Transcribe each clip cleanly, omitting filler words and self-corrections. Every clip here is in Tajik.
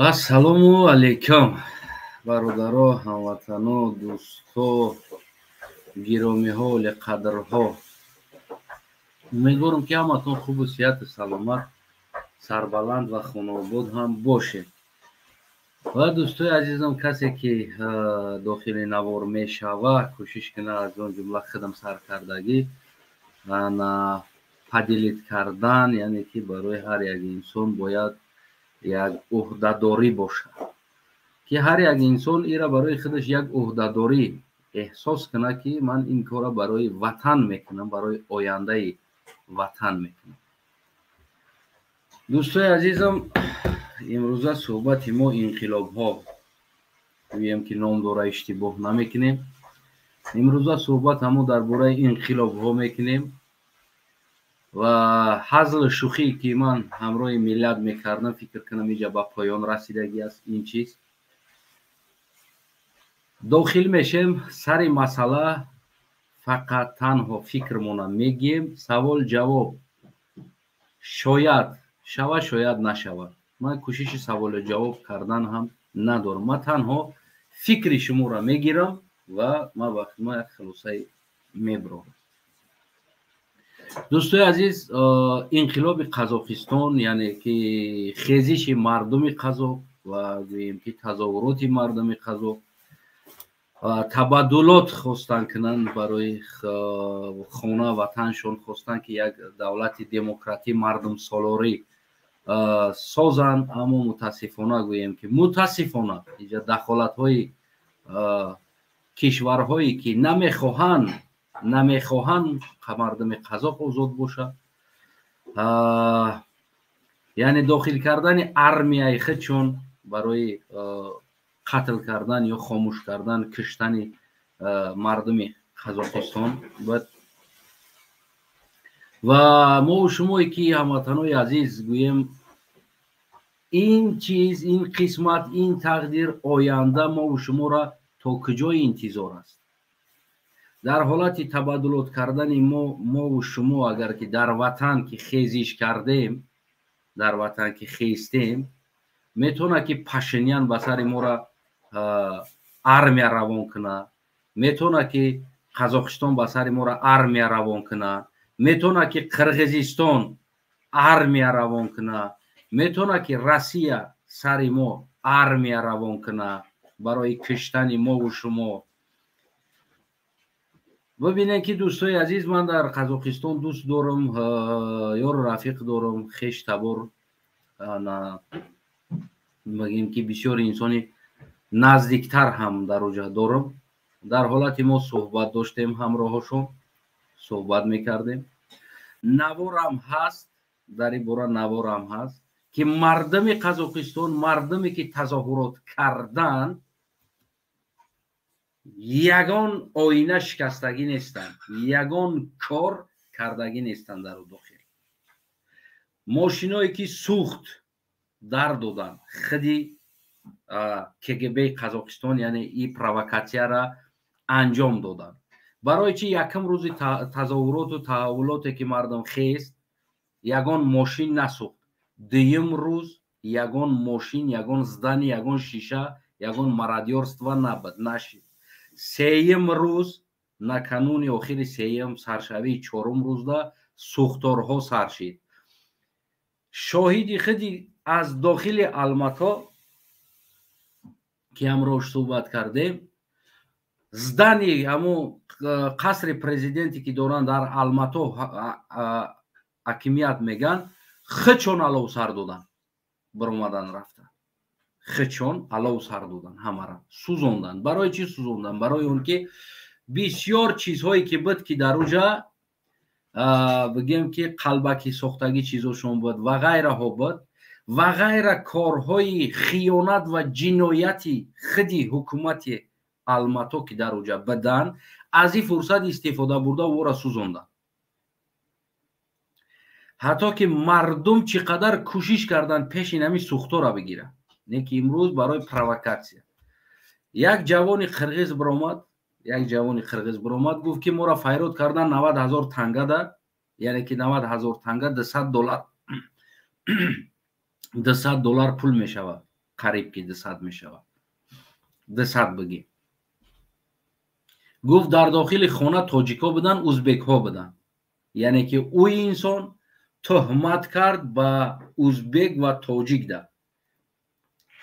Ассалому алайкум, бародаро, ҳамватано, дӯсто, гиромиҳо, оли-қадрҳо. Умедворам, ки ҳаматон хубу сиҳату саломат, сарбаланд ва хонобод ҳам бошед. Ва дӯстои азизам, касе ки дохили навор мешава, кӯшиш кина аз он ҷумла хидам саркардагӣ падилид кардан, яъне ки барои ҳар як инсон бояд як уҳдадорӣ бошад, ки ҳар як инсон ира барои худаш як уҳдадорӣ эҳсос кунад, ки ман ин кора барои ватан мекунам, барои ояндаи ватан мекунам. дӯстои азизам, имрӯза суҳбати мо инқилобҳо, гӯем ки ном дора иштибоҳ намекунем. имрӯза суҳбат ҳамо дар бораи инқилобҳо мекунем ва ҳазл шӯхие ки ман ҳамроҳи миллат мекардам, фикр кунам инҷа ба поён расидагӣ аст. ин чиз дохил мешем сари масъала, фақат танҳо фикрмона мегӯем, савол ҷавоб шояд шавад, шояд нашавад. ман кӯшиши саволу ҷавоб кардан ҳам надорам. ман танҳо фикри шуморо мегирам ва ман ба шумо як хулосае мебурам. дӯстои азиз, инқилоби Қазоқистон, яъне ки хезиши мардуми Қазоқ ва гӯем ки тазовуроти мардуми Қазоқ табаддулот хостанд кунанд барои хона ватаншон, хостанд ки як давлати демократӣ мардумсолорӣ созанд. аммо мутаассифона гӯем ки мутаассифона инҷа дахолатҳои кишварҳое ки намехоҳанд мардуми Қазоқ озод бошад, яъне дохил кардани армияи худшон барои қатл кардан ё хомӯш кардан, куштани мардуми Қазоқистон буд. ва мову шумое ки ҳамватанои азиз гӯем, ин чиз, ин қисмат, ин тақдир, оянда мову шуморо то куҷои интизор аст. дар ҳолати табаддулот кардани мову шумо, агар ки дар ватан ки хезиш кардем, дар ватан ки хистем, метавонад ки Пашинян ба сари моро армия равон кунад, метавонад ки Қазоқистон ба сари моро армия равон кунад, метавонад ки Қирғизистон армия равон кунад, метавонад ки Россия сари мо армия равон кунад барои куштани мову шумо. бибинед ки дӯстои азиз, ман дар Қазоқистон дӯст дорам, ёру рафиқ дорам, хеш табор, бигем ки бисёри инсони наздиктар ҳам дар оҷа дорам. дар ҳолати мо суҳбат доштем, ҳамроҳошон суҳбат мекардем. наворам ҳаст, дар ин бора наворам ҳаст, ки мардуми Қазоқистон, мардуме ки тазоҳурот карданд, ягон оина шикастагӣ нестанд, ягон кор кардагӣ нестанд дар дохил. мошиное ки сӯхт дар доданд, худи КГБ-и Қазоқистон, яъне ин провокатсияро анҷом доданд. барои чи якум рӯзи тазоҳуроту таҳаввулоте ки мардум хест, ягон мошин насӯхт. дуюм рӯз ягон мошин, ягон здани, ягон шиша, ягон мародёрство нашид. сеюм рӯз, на кануни охири сеюм, саршавии чорум рӯзда сӯхторҳо сар шид. шоҳиди худи аз дохили Алмато ки ҳамроҳ суҳбат кардем, здани ҳамо қасри президенте ки доранд дар Алмато ҳакимият меган, худшон алов сар доданд, баромадан рафтанд. худшон алов сар доданд, ҳамара сӯзонданд. барои чӣ сӯзонданд? барои он ки бисёр чизҳое ки буд ки дар оҷа, бигем ки қалбаки сохтагӣ чизошон буд ва ғайраҳо буд, ва ғайра корҳои хиёнат ва ҷинояти худи ҳукумати Алмато ки дар оҷа буданд, аз ин фурсат истифода бурда ора сӯзонданд. ҳатто ки мардум чӣ қадар кӯшиш карданд пеши нами сӯхтора бигиранд, не ки имрӯз барои провокатсия. як ҷавони қирғиз биромад, гуфт ки моро файрод кардан 90 000 тангада, яъне ки 90 000 танга $200 $200 пул мешавад. қариб ки 200 мешавад. 200 бигем. гуфт дар дохили хона тоҷикҳо будан, узбекҳо будан. яъне ки ӯ инсон тӯҳмат кард ба узбек ва тоҷик да.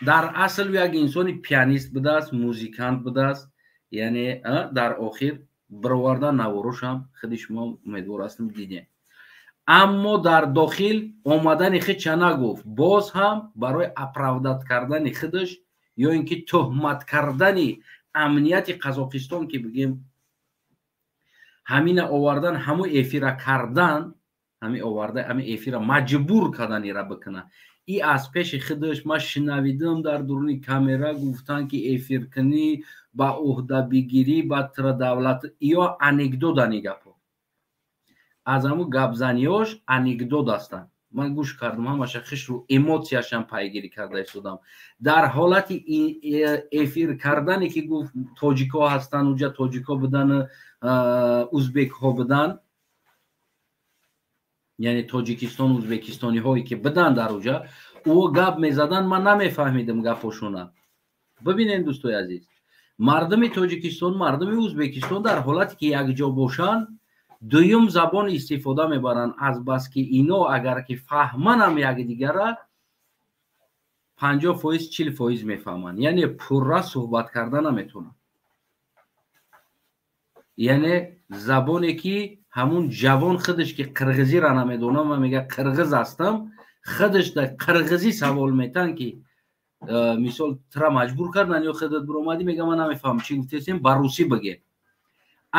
дар асл як инсони пианист будааст, музикант будааст. яъне дар охир бароварда наворошам худи шумо умедвор ҳастам дидем. аммо дар дохил омадани худ ча нагуфт. боз ҳам барои оправдат кардани худаш ё ин ки тӯҳмат кардани амнияти Қазоқистон ки бигем ҳамина овардан, ҳаму эфира кардан, ҳами эфира маҷбур кардан ира бикунад. И аз пеши худаш ман шинавидам дар дуруни камера гуфтан ки эфиркунӣ ба уҳда бигирӣ ба тира давлат ё анекдота нигапо. аз ҳаму гапзаниёш анекдот ҳастанд. ман гӯш кардам, ҳамаша хишру эмоцияшам пайгирӣ карда истодам. дар ҳолати эфир кардане ки гуфт тоҷикҳо ҳастанд, уҷа тоҷикҳо будан, узбекҳо будан, яъне тоҷикистон узбекистониҳое ки будан дар уҷа, ӯ гап мезадан, ман намефаҳмидам гапошона. бибинед дӯстои азиз, мардуми тоҷикистон, мардуми узбекистон дар ҳолате ки якҷо бошанд, дуюм забон истифода мебаранд, азбаски ино агар ки фаҳманам якдигара 50% 40% мефаҳманд. яъне пурра суҳбат карда наметонанд. яъне забоне ки ҳамун ҷавон худаш ки қирғизиро намедонам ва мега қирғиз ҳастам, худаш дар қирғизӣ савол метан ки мисол тира маҷбур кардан ё худат биромадӣ, мега ман намефаҳмам чӣ гуфтесем, ба русӣ биге.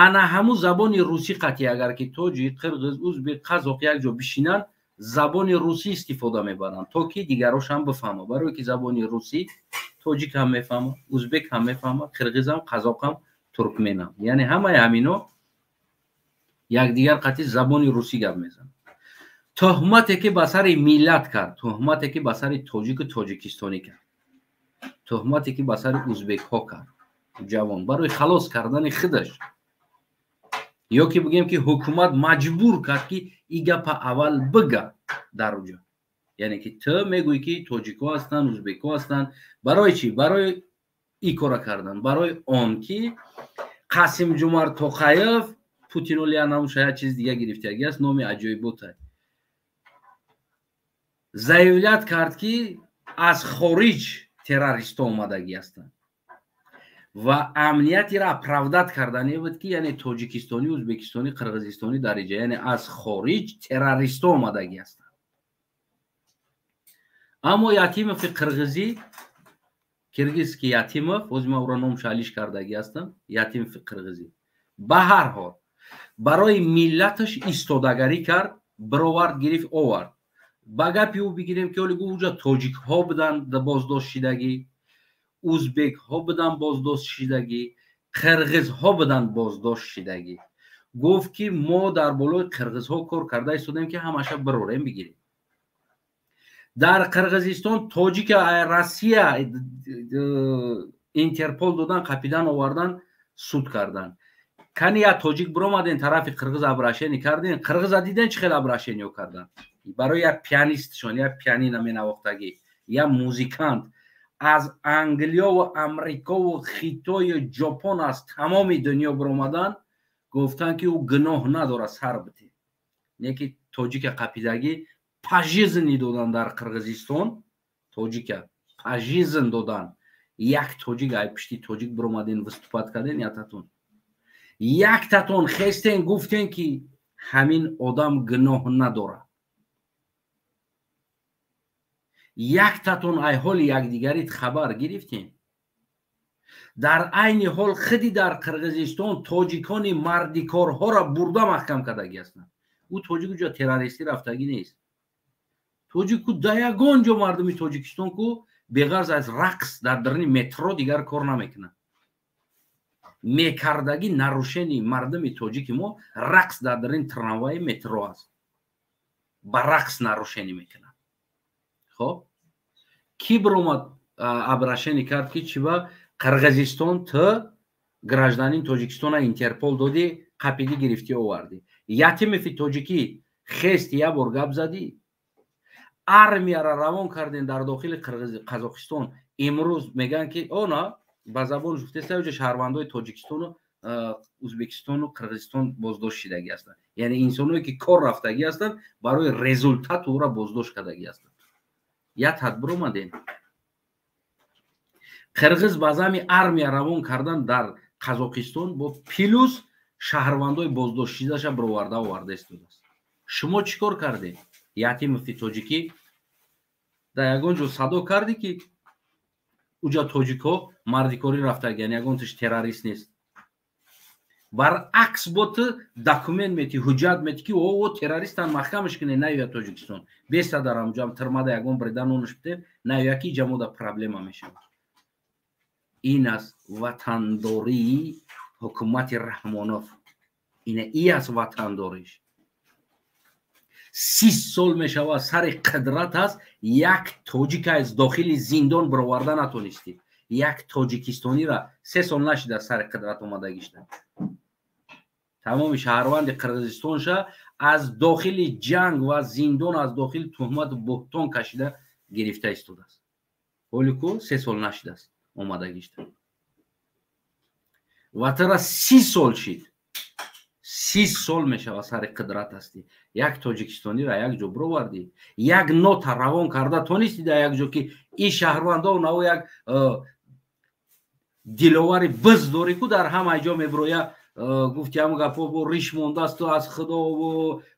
ана ҳамун забони русӣ қатъи агар ки тоҷик, қирғиз, узбек, қазоқ якҷо бишинанд, забони русӣ истифода мебаранд, то ки дигарошам бифаҳмад. барое ки забони русӣ тоҷик ҳам мефаҳмад, узбек ҳам мефаҳмад, қирғизам, қазоқам, туркменам. яъне ҳамаи ҳамино якдигар қатъи забони русӣ гап мезананд. тӯҳмате ки ба сари миллат кард, тӯҳмате ки ба сари тоҷику тоҷикистонӣ кард, тӯҳмате ки ба сари узбекҳо кард, ҷавон барои халос кардани худаш, ё ки бигем ки ҳукумат маҷбур кард ки и гапа аввал бига дар уҷа. яъне ки ту мегӯӣ ки тоҷикҳо ҳастанд, узбекҳо ҳастанд. барои чӣ? барои и кора кардан, барои он ки Қасимҷумарт Тоқаев, Путиноли анам шояд чиз дига гирифтагӣ аст, номи аҷоиботай, заявлят кард ки аз хориҷ террористҳо омадагӣ ҳастанд ва амниятиро оправдат кардане буд ки яъне тоҷикистонӣ, ӯзбекистонӣ, қирғизистонӣ дар иҷа, яъне аз хориҷ террористҳо омадагӣ ҳастанд. аммо Ятимови қирғизӣ, киргизский Ятимов, ҳозир ман ӯро номшалиш кардагӣ ҳастам, Ятимови қирғизӣ, ба ҳар ҳол барои миллаташ истодагарӣ кард, бировард гирифт овард. ба гапи ӯ бигирем ки оли гуфт уҷа тоҷикҳо будан боздошт шидагӣ, узбекҳо будан боздошт шидагӣ, қирғизҳо будан боздошт шидагӣ. гуфт ки мо дар болои қирғизҳо кор карда истодем ки ҳамаша бирорем бигирем. дар қирғизистон тоҷика Россия Интерпол додан, қапидан овардан, суд кардан. кани я тоҷик биромаден тарафи қирғиз обращение карден, қирғиза диден чӣ хел обращение кардан. барои як пианистшон, як пианино менавохтагӣ, як музикант аз Англиё ва Амрикову Хитою Ҷопон, аз тамоми дунё биромадан, гуфтан ки ӯ гуноҳ надорад сар битӣ. не ки тоҷика қапидагӣ пажизни додан дар Қирғизистон, тоҷика пажизн додан. як тоҷик ай пишти тоҷик биромаден выступат карден, яктатон хестен гуфтен ки ҳамин одам гуноҳ надорад. яктатон ай ҳоли якдигарит хабар гирифтем. дар айни ҳол худи дар Қирғизистон тоҷикони мардикорҳоро бурда маҳкам кардагӣ ҳастанд. ӯ тоҷик уҷа террористӣ рафтагӣ нест. тоҷику да ягон ҷо мардуми Тоҷикистон ку беғарз аз рақс дар даруни метро дигар кор намекунад. мекардагӣ нарушени мардуми тоҷики мо рақс дар даруни трамваи метро аст. ба рақс нарушенӣ мекунад. хоб ки биромад обращение кард ки чӣ ба Қирғизистон ту гражданин Тоҷикистона Интерпол доди, қапидӣ гирифтӣ овардӣ. Ятимови тоҷикӣ хест як бор гап задӣ, армияро равон карден дар дохили Қазоқистон, امروز میگن که اونا با زبان گفته است شهروندای تاجیکستان و ازبکستان و قرغیزستان بازداشت شدگی هستند. یعنی انسانایی که کار رفتگی هستند برای رزولتات او را بازداشت کردگی هستند. یا تدبیر اومدین قرغیز базами армия равон кардан дар Қазоқистон бо плюс шаҳрвандои боздоштшидаша бироварда оварда истодааст. шумо чӣ кор кардед? Якимови тоҷикӣ дар ягон ҷо садо карди ки уҷа тоҷикҳо мардикорӣ рафтагиян, ягонташ террорист нест. баръакс бо ту документ мети, ҳуҷҷат мети ки о террористан маҳкамаш кине наёяд Тоҷикистон. Беста дарам ҷам тирмада ягон брида нонуш бите, наёя ки ҷамода проблема мешавад. ин аст ватандории ҳукумати Раҳмонов. ин аст ватандориш. 30 сол мешавад сари қудрат аст, як тоҷика аз дохили зиндон бироварда натонистӣ. як тоҷикистониро 3 сол нашида сари қудрат омада гишта. тамоми шаҳрванди қирғизистонаша аз дохили ҷанг ва зиндон, аз дохили туҳмат буҳтон кашида гирифта истодааст. ҳоли ку 3 сол нашидааст омада гишта. ва тара 30 сол шид. 30 сол мешавад сари қудрат ҳастӣ. як тоҷикистониро як ҷо бировардӣ, як нота равон карда тонистӣ дар як ҷо ки ин шаҳрвандо наво як диловари биз дорӣ ку дар ҳамаи ҷо мебироя гуфти ҳам гапо бо риш мондасту аз худо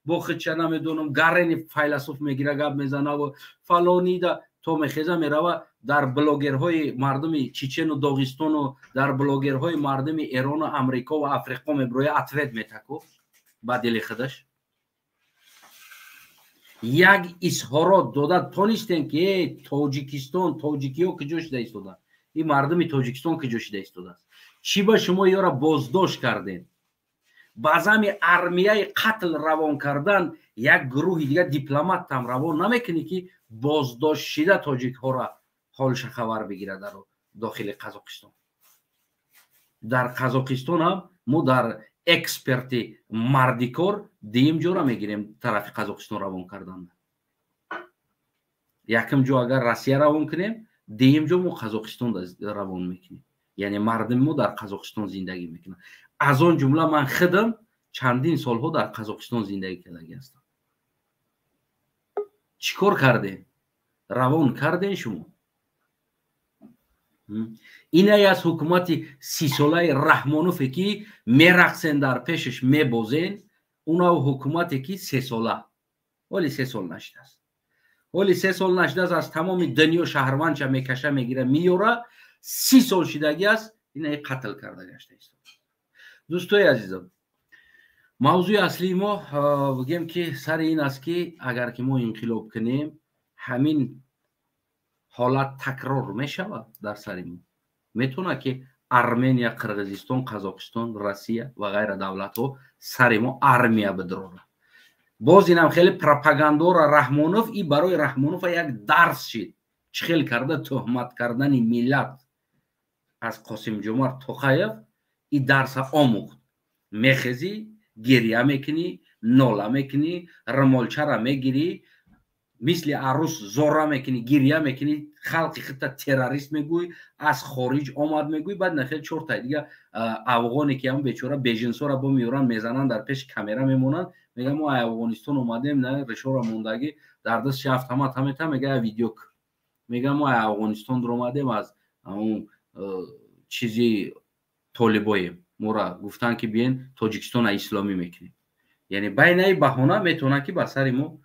бо худча намедонам гарени файласуф мегира гап мезана ва фалонида то мехеза мерава дар блогерҳои мардуми Чечену Доғистону дар блогерҳои мардуми Эрону Амрико ва Африқо мебироя ответ метаку ба дили худаш. як изҳорот дода тонистем ки Тоҷикистон, тоҷикиҳо куҷо шуда истода, ин мардуми Тоҷикистон куҷо шуда истодааст. чӣ ба шумо ёра боздошт кардем? баъзами армияи қатл равон кардан як гурӯҳи дига дипломаттам равон намекунӣ ки боздоштшида тоҷикҳоро ҳолша хабар бигира дар дохили Қазоқистон. дар Қазоқистон ҳам мо дар эксперти мардикор дуюм ҷоро мегирем тарафи Қазоқистон равон карданда. якум ҷо агар Россия равон кунем, дуюм ҷо мо Қазоқистон равон мекунем. яъне мардуми мо дар Қазоқистон зиндагӣ мекунанд. аз он ҷумла ман худам чандин солҳо дар Қазоқистон зиндагӣ кардагӣ ҳастам. чӣ кор кардем? равон кардем шумо? инае аз ҳукумати 30-солаи Раҳмонове ки мерақсен дар пешаш мебозен, унав ҳукумате ки 3 сола. ҳоли 3 сол нашидааст. ҳоли 3 сол нашидааст, аз тамоми дунё шаҳрвандча мекаша мегира миёра, 30 сол шидагӣ аст, инае қатл карда гашта истод. дӯстои азизам, мавзӯи аслии мо бигем ки сари ин аст ки агар ки мо инқилоб кунем, ҳамин ҳолат такрор мешавад дар сари мо. метавона ки Армения, Қирғизистон, Қазоқистон, Россия ва ғайра давлатҳо сари мо армия бидоранд. боз инам хеле пропагандора Раҳмонов, и барои Раҳмонов як дарс шид. чӣ хел карда тӯҳмат кардани миллат аз Қосимҷомарт Тоқаев и дарса омӯхт. мехезӣ, гирья мекунӣ, нола мекунӣ, румолчара мегирӣ, мисли арӯс зора мекунӣ, гирья мекунӣ, халқи худта террорист мегӯй, аз хориҷ омад мегӯй, баъд нахел чортай дига афғоне ки ҳам бечора бежинсора бо меёранд мезананд, дар пеши камера мемонанд, мегӯянд мо Афғонистон омадем, на решора мондагӣ дар дастши автомат ҳамета мегӯяд видеок. мегӯянд мо Афғонистон омадем, аз ҳамун чизи толибоем, мора гуфтанд ки биен Тоҷикистона исломӣ мекунем. яъне байнаи баҳона метавонад ки ба сари мо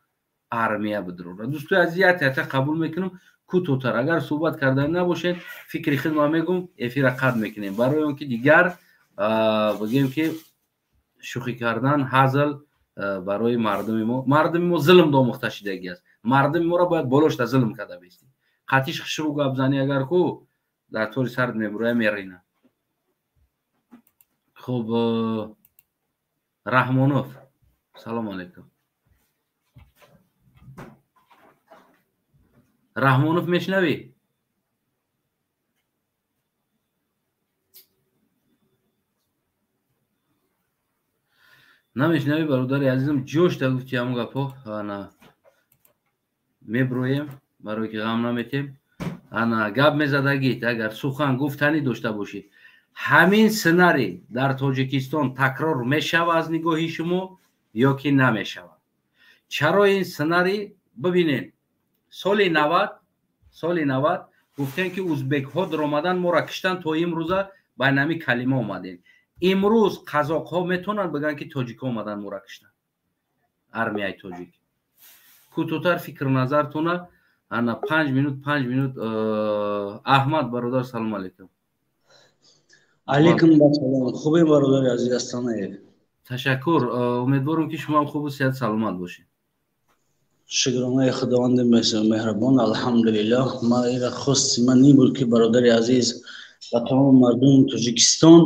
армия бидорад. дӯстои азиз, як қабул мекунам кӯтоҳтар, агар суҳбат кардан набошед, фикри худам мегӯм, эфира қатъ мекунем, барои он ки дигар бигем ки шӯхӣ кардан, ҳазл барои мардуми мо зулм домӯхта шидагӣ аст. мардуми моро бояд болошта зулм карда бистӣ. қатиш шурӯъ гап занӣ агар ку дар тори сард мебуроя мерина. хуб, Раҳмонов, салому алайкум. Раҳмонов мешнавӣ? намешнавӣ бародари азизам? ҷошта гуфти ҳамон гапҳо. ана мебироем барое ки ғам наметем. ана гап мезадагит агар сухан гуфтанӣ дошта бошед ҳамин сценарий дар тоҷикистон такрор мешавад аз нигоҳи шумо ё ки намешавад? чаро ин сценарий бибинед соли 90 гуфтем ки ӯзбекҳо даромадан моро киштан то имрӯза ба нами калима омадем. имрӯз қазоқҳо метавонанд бигӯянд ки тоҷикҳо омадан моро киштан. армияи тоҷик кӯтоҳтар фикру назартона ана 5 минут аҳмад бародар салом алейкум. алейкум салом. хубе бародари азиз Астанаев? ташаккур. умедворам ки шумо ҳам хубу сеҳат саломат бошед. шукронаи худованди меҳрабон. алҳамдулиллаҳ. ман ин буд ки бародари азиз ва тамоми мардуми Тоҷикистон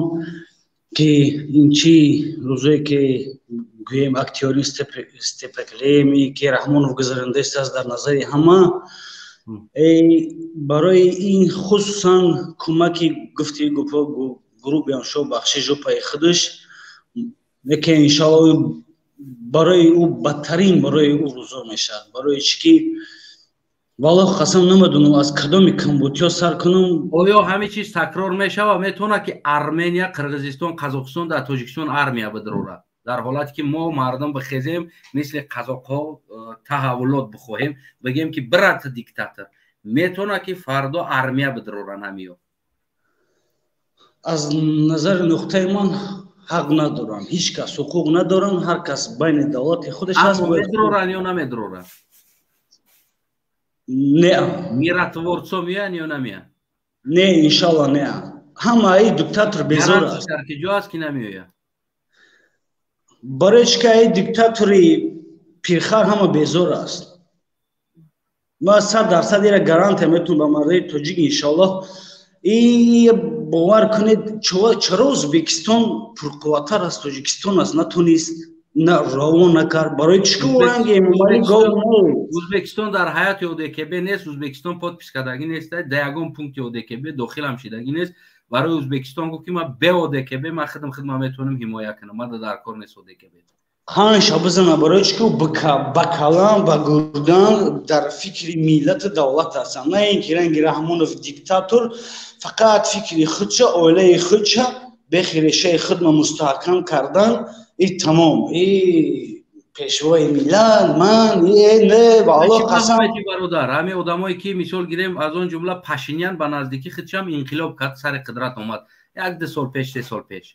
ки ин чи рӯзое ки гӯем актёри степаклеми ки Раҳмонов гузарондаист аст дар назари ҳама, барои ин хусусан кӯмаки гуфти группи Аншо Бахши жопаи худаш ки иншаллоҳ барои ӯ бадтарин барои ӯ рӯзо мешавад. барои чӣ ки валлоҳ қасам намедонам аз кадоми камбудиё сар кунам. оё ҳамин чиз такрор мешавад? метавонад ки Армения, Қирғизистон, Қазоқистон дар Тоҷикистон армия бидорад дар ҳолате ки мо мардум бихезем мисли қазоқҳо таҳаввулот бихоҳем бигем ки бират диктатор, метавонад ки фардо армия бидорад ҳамиё? аз назари нуқтаи ман ҳақ надоранд, ҳеҷ кас ҳуқуқ надоранд, ҳар кас байни давлати худаш ҳаст. медоранд ё намедоранд? не миратворцо меянд ё намеянд? не, иншаллоҳ не. ҳамаи диктатор безор аст. дар ки ҷо аст ки намеояд? барои чӣ ки ай диктатори пирхар ҳама безор аст. ман 100% ира гарантия метавонам ба мардои тоҷик иншаллоҳ. бовар кунед чаро Ӯзбекистон пурқувваттар аз Тоҷикистон аст натонист равон накард. барои чӣ ки оранги эмомалӣ гов Ӯзбекистон дар ҳаёти ОДКБ нест. Ӯзбекистон подпис кардагӣ нест. дар ягон пункти ОДКБ дохилам шидагӣ нест. барои Ӯзбекистон гуфт ки ман бе ОДКБ ман хидмат метавонам ҳимоя кунам. ман дар кор нест ОДКБ. ҳанша бизана барои чӣ ки ба калам ба гурдан дар фикри миллати давлат ҳастанд. на ин ки ранги Раҳмонов диктатор фақат фикри худша, оилаи худша бехи решаи худма мустаҳкам кардан. тамом пешвои миллат ман не валлоҳ қасам. бародар ҳамин одамое ки мисол гирем аз он ҷумла Пашинян ба наздикӣ худшам инқилоб кард, сари қудрат омад 1-2 сол пеш 3 сол пеш.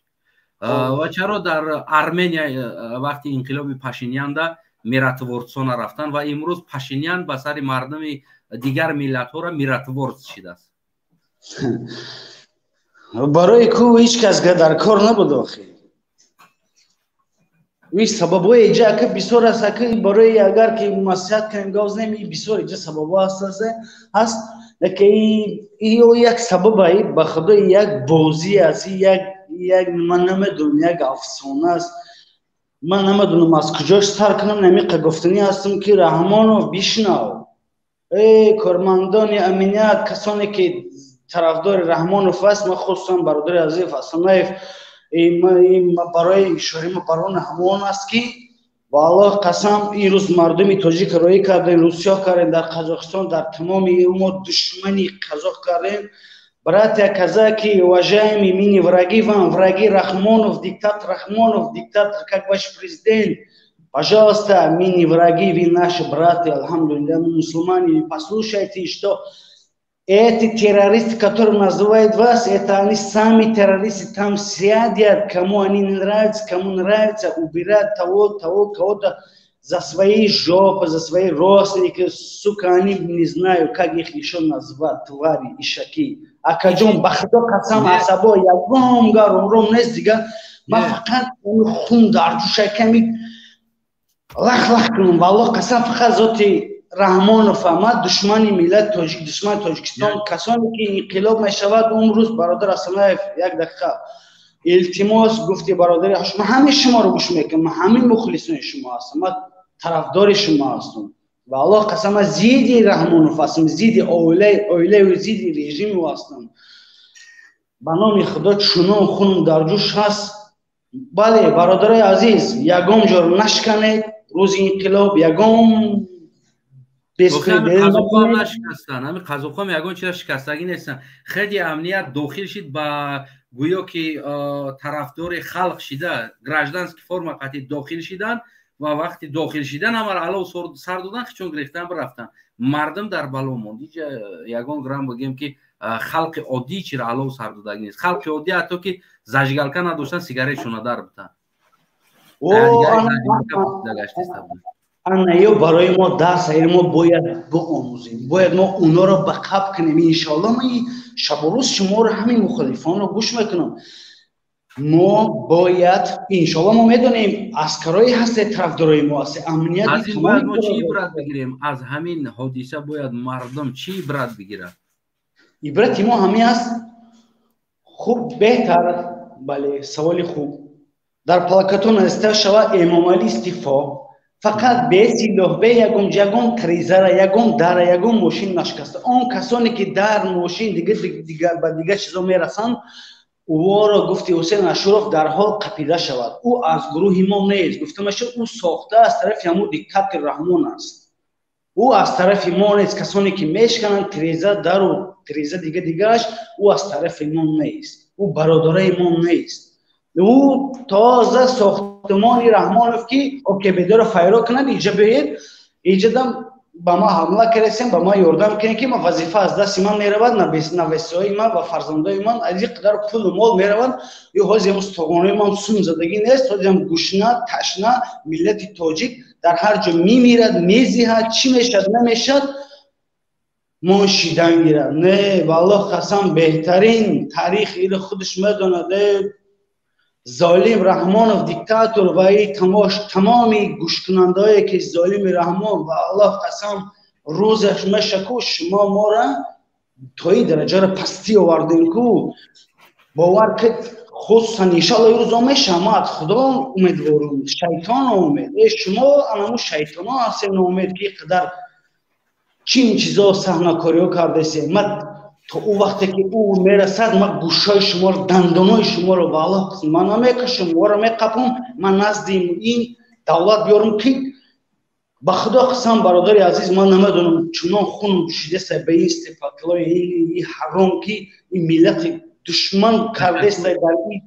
ва чаро дар Армения вақти инқилоби Пашинянда миратворцона рафтан ва имрӯз Пашинян ба сари мардуми дигар миллатҳоро миратворц шидааст? барои ку ҳеҷ кас дар кор набуд. охир иш сабабҳои эҷа ки бисёр аст ки барои агар ки маслиҳат кунем гавзнем бисёр эҷа сабабҳо ҳаст. як сабабай ба худо як бозӣ аст, як ман намедонам як афсона аст. ман намедонам аз куҷош сар кунам. намиқа гуфтанӣ ҳастам ки Раҳмонов бишнав, кормандони амният, касоне ки тарафдори Раҳмонов аст, ман хусусан бародари азиз Асанаев барои ишораи барони ҳамон аст ки валлоҳ қасам ин рӯз мардуми тоҷик роӣ кардем, русиё кардем, дар Қазоқистон дар тамоми мо душмани қазоқ кардем. братья казаки, уважаемые, мы не враги вам, враги Раҳмонов, диктатор Раҳмонов, диктатор как ваш президент. пожалуйста, мы не враги, вы наши братья, алхамдулилля, мы мусульмане. Послушайте, что эти террористы, которые называют вас, это они сами террористы, там сядят, кому они не нравятся, кому нравится, убирать того, кого-то за свои жопы, за свои родственники, сука, они не знаю, как их еще назвать, твари, ишаки. А каҷон ба худо қасам асабо ягон гаром нест дига. ман фақат хун дар ҷӯша ками лах кунам. валлоҳ қасам фақат зоти Раҳмонов ман душмани миллати тоҷик, душмани Тоҷикистон, касоне ки инқилоб мешавад. умрӯз бародар Асанаев як дақиқа илтимос гуфти бародари ман ҳамин шуморо гӯш мекунам. ман ҳамин мухлисони шумо ҳастам, ман тарафдори шумо ҳастам. валлоҳ қасам ман зидди Раҳмонов ҳастам, зидди оилаи зидди режими ҳастам. ба номи худо чунон хунам дар ҷӯш ҳаст. бале бародарои азиз, ягон ҷоро нашканед. рӯзи инқилоб ягон قازوقا هم نشکستن، همین قازوقا هم یگان چرا شکستگی نیستن. خیلی امنیت داخل شد با گویا که طرفدار خلق شده، گراجدانسکی فرما قطعی داخل شدن و وقتی داخل شدن همه علاو سر دادن چون گرفتن برفتن. مردم در بلا موند. یگان گرام بگیم که خلق عادی چرا علاو سر دادگی نیست. خلق عادی حتی که زجگلکه نداشتن سیگارت شونادار بودن. انا برای ما درس ما باید بآموزیم، باید ما اونا رو به قبل کنیم. انشالله ما شب و روز شما رو همین مخالفان رو گوش میکنم. ما باید انشالله ما میدونیم عسکرای هست طرفدارای ما هست، امنیت از این باید ما چی عبرت بگیریم؟ از همین حادثه باید مردم چی عبرت بگیرن؟ عبرت ما همین است. خوب بهتر، بله سوال خوب. در پلاکتون نوشته شود امام علی استعفا، فقط به سلاح به یگم جگم تریزر یگم در یگم ماشین نشکسته. اون کسانی که در ماشین دیگه به دیگه چیزا میرسن او را گفتی حسین اشرف در حال قپیده شود. او از گروه ما نیست. گفتم شد او ساخته از طرف همون دیکتاتور رحمان است. او از طرف ما نیست. کسانی که میشکنن تریزه در و تریزه دیگهش او از طرف ما نیست. او برادرای ما نیست. او تازه ساختمانی رحمانوف که اوکی بدار فایرو کنن اینجا بیاید اینجا دم با ما حمله کردیم، با ما یاردم کنید که ما وظیفه از دست من میرود، نویسای من و فرزندای من از این قدر پول و مال میروند. یه حاضی هم استخوانای من سوم زدگی نیست، حاضی هم گوشنه تشنه ملت تاجیک در هر جا میمیرد میزیهد، چی میشد نمیشد ما شیدن گیرد. نه والله قسم بهترین تاریخ ایل خودش میدونه. ظالم رحمانوف دیکتاتور و ای تمامی گوش کنندهایی که ظالم رحمان و الله قسم روزش مشکو شما ما را تا این درجه را پستی آوردین کو باور که خصوصا انشاءالله روز میشه ما از خدا امیدوارم، شیطان امید شما امامو شیطان ها هستین امید که قدر چین چیزا صحنه‌کاری ها کرده سیم. تا او وقتی که او میرسد ما گوشای شما رو دندانای شما رو بالا من نمیکشم و رو میقپم. من نزد این دولت بیارم که به خدا قسم برادر عزیز من نمیدونم چنان خونم جوشیده است به این استفاقلای این حرام که این ملت دشمن کرده است در این.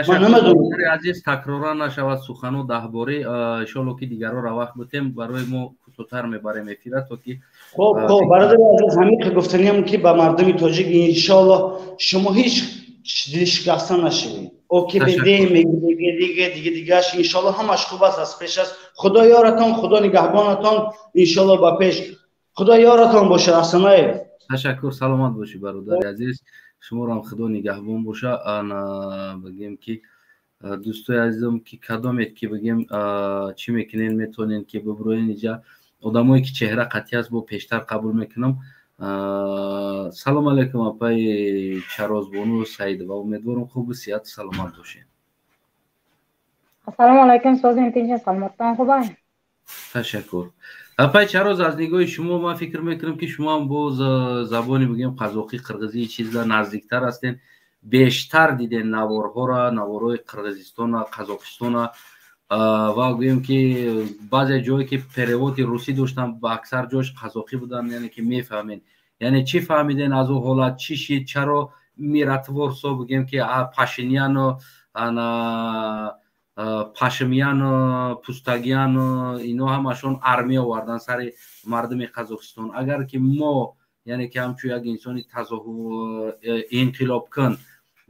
من نمیدونم عزیز تکرارا نشود سخن و 10 باره انشالله که دیگر رو وقت بتیم برای ما کوتاه‌تر میبریم افیرا تا که خب برادر عزیز همین که گفتنیم که به مردم تاجیک انشالله شما هیچ شکسته نشوید. اوکی بدیم دیگهش انشالله همش خوب است. از پیش است خدا یارتان، خدا نگهبانتان انشالله با پیش. خدا یارتان باشه. حسنای تشکر، سلامت باشی برادر عزیز. شما رو هم خدا نگهبان باشه. انا بگیم که دوستای عزیزم که کدامید که بگیم چی میکنین میتونین که ببروین اینجا آدمایی که چهره قطعی است با پیشتر قبول میکنم. سلام علیکم اپای چرازبانو سعید و امیدوارم خوب و صحت سلامت باشین. سلام علیکم سازین تینجا سلامتان خوبه. تشکر. اپای چراز از نگاه شما من فکر میکنم که شما هم با زبانی بگیم قزاقی قرغیزی چیزا نزدیکتر هستین، بیشتر دیدین نوارها را، نوارهای قرغیزستان و قزاقستان و گویم که بعضی جایی که پریوات روسی داشتن با اکثر جاش قزاقی بودن، یعنی که میفهمین یعنی چی فهمیدین از اون حالت چی شید، چرا میراتور سو بگیم که پاشینیان و پاشمیان و پوستاگیان و اینا همشون ارمی آوردن سر مردم قزاقستان. اگر که ما یعنی که همچو یک انسانی تظاهر انقلاب کن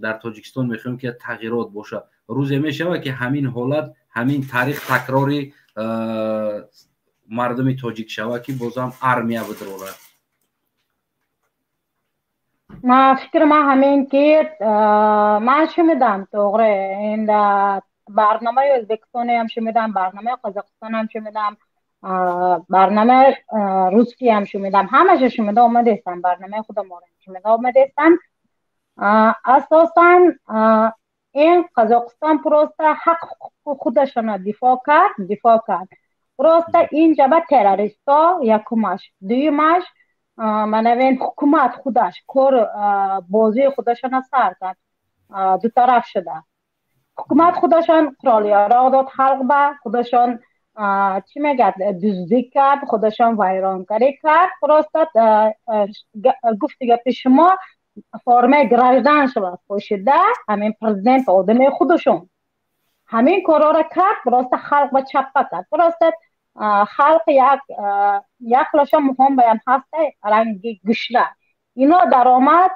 در تاجیکستان میخوایم که تغییرات باشه، روزی میشه که همین حالت همین تاریخ تکراری مردم تاجیک شوه که بازم ارمیه بدروره. ما فکر ما همین که من شمیدم توغره این برنامه ازبکستان هم شمیدم، برنامه قزاقستان هم شمیدم، برنامه روسی هم شمیدم، همه شمیده آمده استم، برنامه خود ما شمیده آمده استم. اساسا این قزاقستان پروسته حق خودشان دفاع کرد. پروسته این جبه تروریستا یکمش، دویمش منوین حکومت خودش کار بازی خودشان سر کرد، دو طرف شده. حکومت خودشان قرالیارا داد، حلق به خودشان چی میگه دزدی کرد، خودشان ویرانکاری کرد. پروستات گفت شما فرمه گراجدان شد پوشیده، همین پرزیدنت آدم خودشون همین کارا را کرد. پروست خلق و چپا کرد. پروست خلق یک لاشا مهم بیان هسته رنگی گشنه اینا در آمد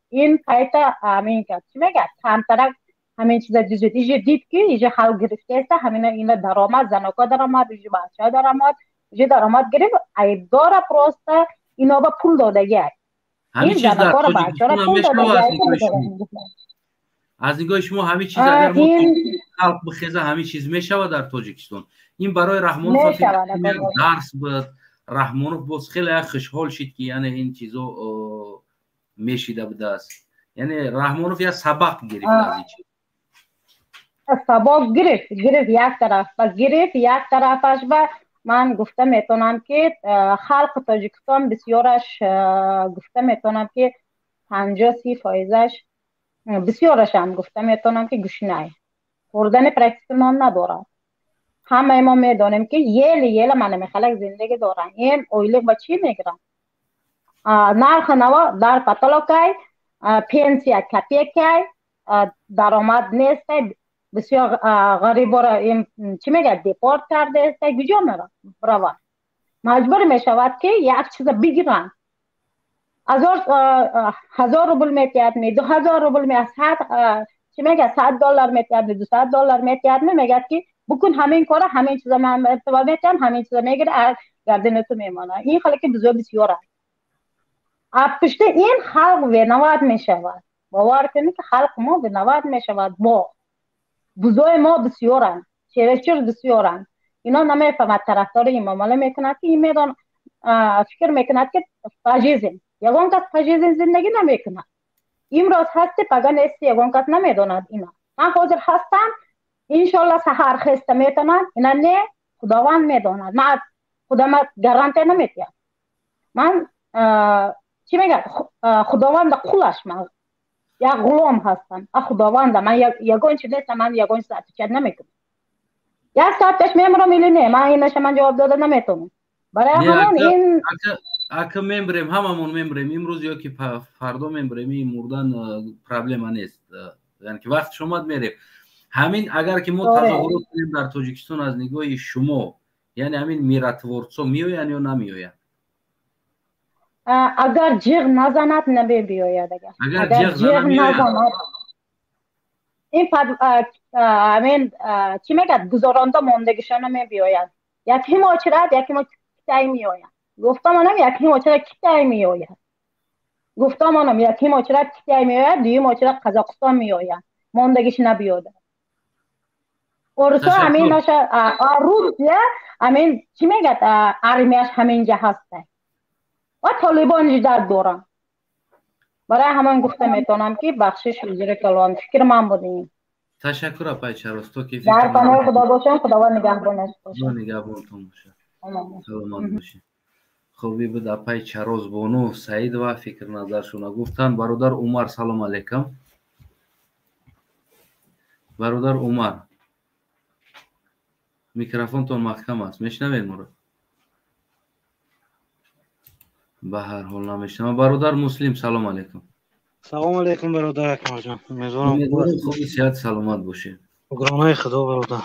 این پایتا همین کرد. چی میگه کمترک همین چیزا دید که اینجا خلق گرفته است، همین اینا در آمد، زنکا در آمد، اینجا بچه ها در آمد، اینجا در آمد گرفت. عیبدار پروست اینا با پول داده گه همین چیز در تاجیکستان هم میشود. از نگاه شما همین چیز اگر ما خلق بخیزه همین چیز میشود در تاجیکستان. این برای رحمانوف درس بود. رحمانوف باز خیلی خوشحال شد که یعنی این چیزا میشیده بوده است. یعنی رحمانوف یا سبق گرفت از این چیز. سبق گرفت یک طرف و گرفت یک طرفش. و من گفته میتونم که خلق تاجیکستان بسیارش گفته میتونم که 50-30% بسیارش هم گفته میتونم که گشنه خوردن پرکتیسمان نداره. همه ما میدونیم که یه من خلق زندگی دارن. این اویلی با چی میگرن؟ نرخ نوا در پتلوکای پنسیا کپیکای درآمد نیست. بسیار غریبا را این چی میگه دیپورت کرده است. کجا میره؟ برای مجبور میشود که یک چیز بگیرن. 1000 روبل میتیاد می 2000 روبل می چی میگه $100 میتیاد می $200 میتیاد میگه که بکن همین کارا، همین چیزا من ارتباط میتونم، همین چیزا میگیره از گردن تو میمانه. این خلق بسیار است. پشت این خلق ونواد میشود. باور کنید که خلق ما ونواد میشود. با بزرگ ما بسیارن، چرچر بسیارن. اینا نمیفهمد طرفدار این معامله میکنند که این میدان فکر میکند که فاجیزم یگان کس فاجیزم زندگی نمیکند. امروز هستی پگاه نیستی یگان کس نمیداند. اینا من حاضر هستم انشالله سحر خست میتونم. اینا نه خداوند میداند. من خدا ما گارانتی نمیتیم. من چی میگه خداوند قولش من یک غلام هستم. خداوند من یگان چیز نیستم. من یگان ساعت چند نمیکنم. یک ساعت پیش میمرم میلی نه من اینش من جواب داده نمیتونم. برای همون این اگه میمریم هممون میمریم امروز یا که فردا میمریم این مردن پرابلم نیست. یعنی که وقت شما میریم همین اگر که ما تظاهرات کنیم در تاجیکستان از نگاه شما یعنی همین میراتورسو میآیند یا نمیآیند؟ اگر جیغ نزند نمیآید. اگر جیغ نزند این همین چی میگه گذرانده ماندگیشان نمیآید. یکی ماچرات یکی ما کتای میآید. گفتم منم یکی ماچرات کتای میآید. گفتم منم یکی ماچرات کتای میآید. دیگه ماچرات قزاقستان میآید. ماندگیش نبیاده. اورسا همین باشه روسیه همین چی میگه ارمیاش همینجا هسته و طالبان در دوران. برای همون گفته میتونم که بخشش وزیر کلان فکر من بودیم. تشکر اپای چراستو که در پناه خدا باشم. خداوند نگهبانش باشه. نگهبانتون باشه. سلامت باشین. خوبی بود اپای چراز بانو سعید و فکر نظرشون گفتن. برادر عمر سلام علیکم. برادر عمر میکروفونتون محکم است میشنوید ما رو؟ به هر حال نمیشنم. برادر مسلم سلام علیکم. سلام علیکم برادر اکمل جان. امیدوارم خوبی صحت سلامت باشید. گرانای خدا برادر.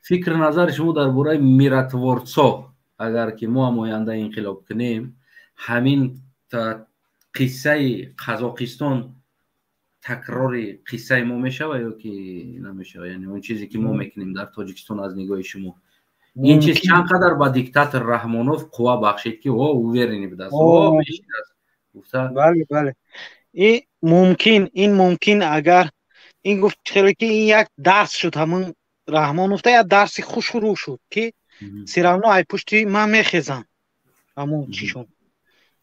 فکر نظر شما درباره میراتورسو اگر که ما هم آینده انقلاب کنیم همین قصه قزاقستان تکرار قصه ما میشه و یا که نمیشه؟ یعنی اون چیزی که ما میکنیم در تاجیکستان از نگاه شما این چیز چند قدر با دیکتاتور رحمانوف قوا بخشید که او ورینی بده است. بله این ممکن اگر این گفت که این یک درس شد همون رحمانوف یک درس خوش شروع شد که سیرانو ای پشتی من میخیزم همون چیشون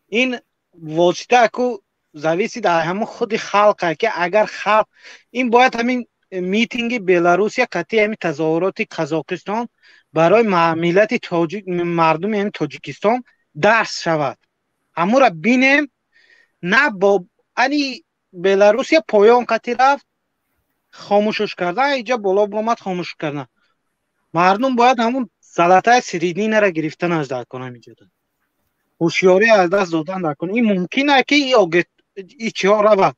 این واسطه که зависит در همون خود خلقه که اگر خلق این باید همین میتینگ بلاروس یا قطعی همین تظاهرات قزاقستان برای ملت مردم یعنی تاجیکستان درس شود. همون را بینیم نه با انی بلاروس یا پایان قطعی رفت خاموشش کردن اینجا بالا بامد خاموش کردن. مردم باید همون زلطه سریدین را گرفتن از در کنم ایجاد هوشیاری از دست دادن در کنم این ممکنه که ای چه را بعد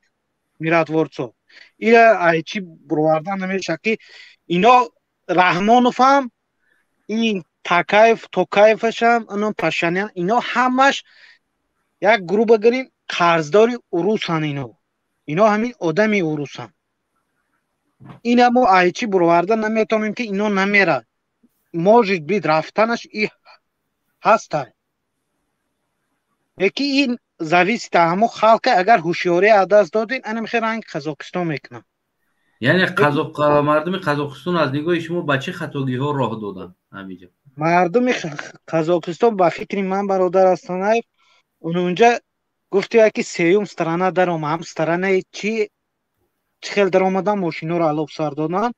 میرد ورچو اینا ایچی بروردن نمیشه که اینا رحمانوف هم این توکایفش هم اونم پشانیان اینا همش یک گروه بگیریم قرضداری اروس هن اینا همین آدمی اروس هم اینا ما ایچی بروردن نمیتونیم که اینا نمیره موجود بید رفتنش ای هسته یکی این зависит همو خلق اگر هوشیاری از دست دادین انا میخوای رنگ قزاقستان میکنم یعنی مردم قزاقستان از نگاه شما به چه خطاگی ها راه دادن همینجا مردم قزاقستان با فکر من برادر هستن اونجا گفته که سیوم سترانه درام هم سترانه چی خیلی در آمدن ماشینا رو علاب سر دادن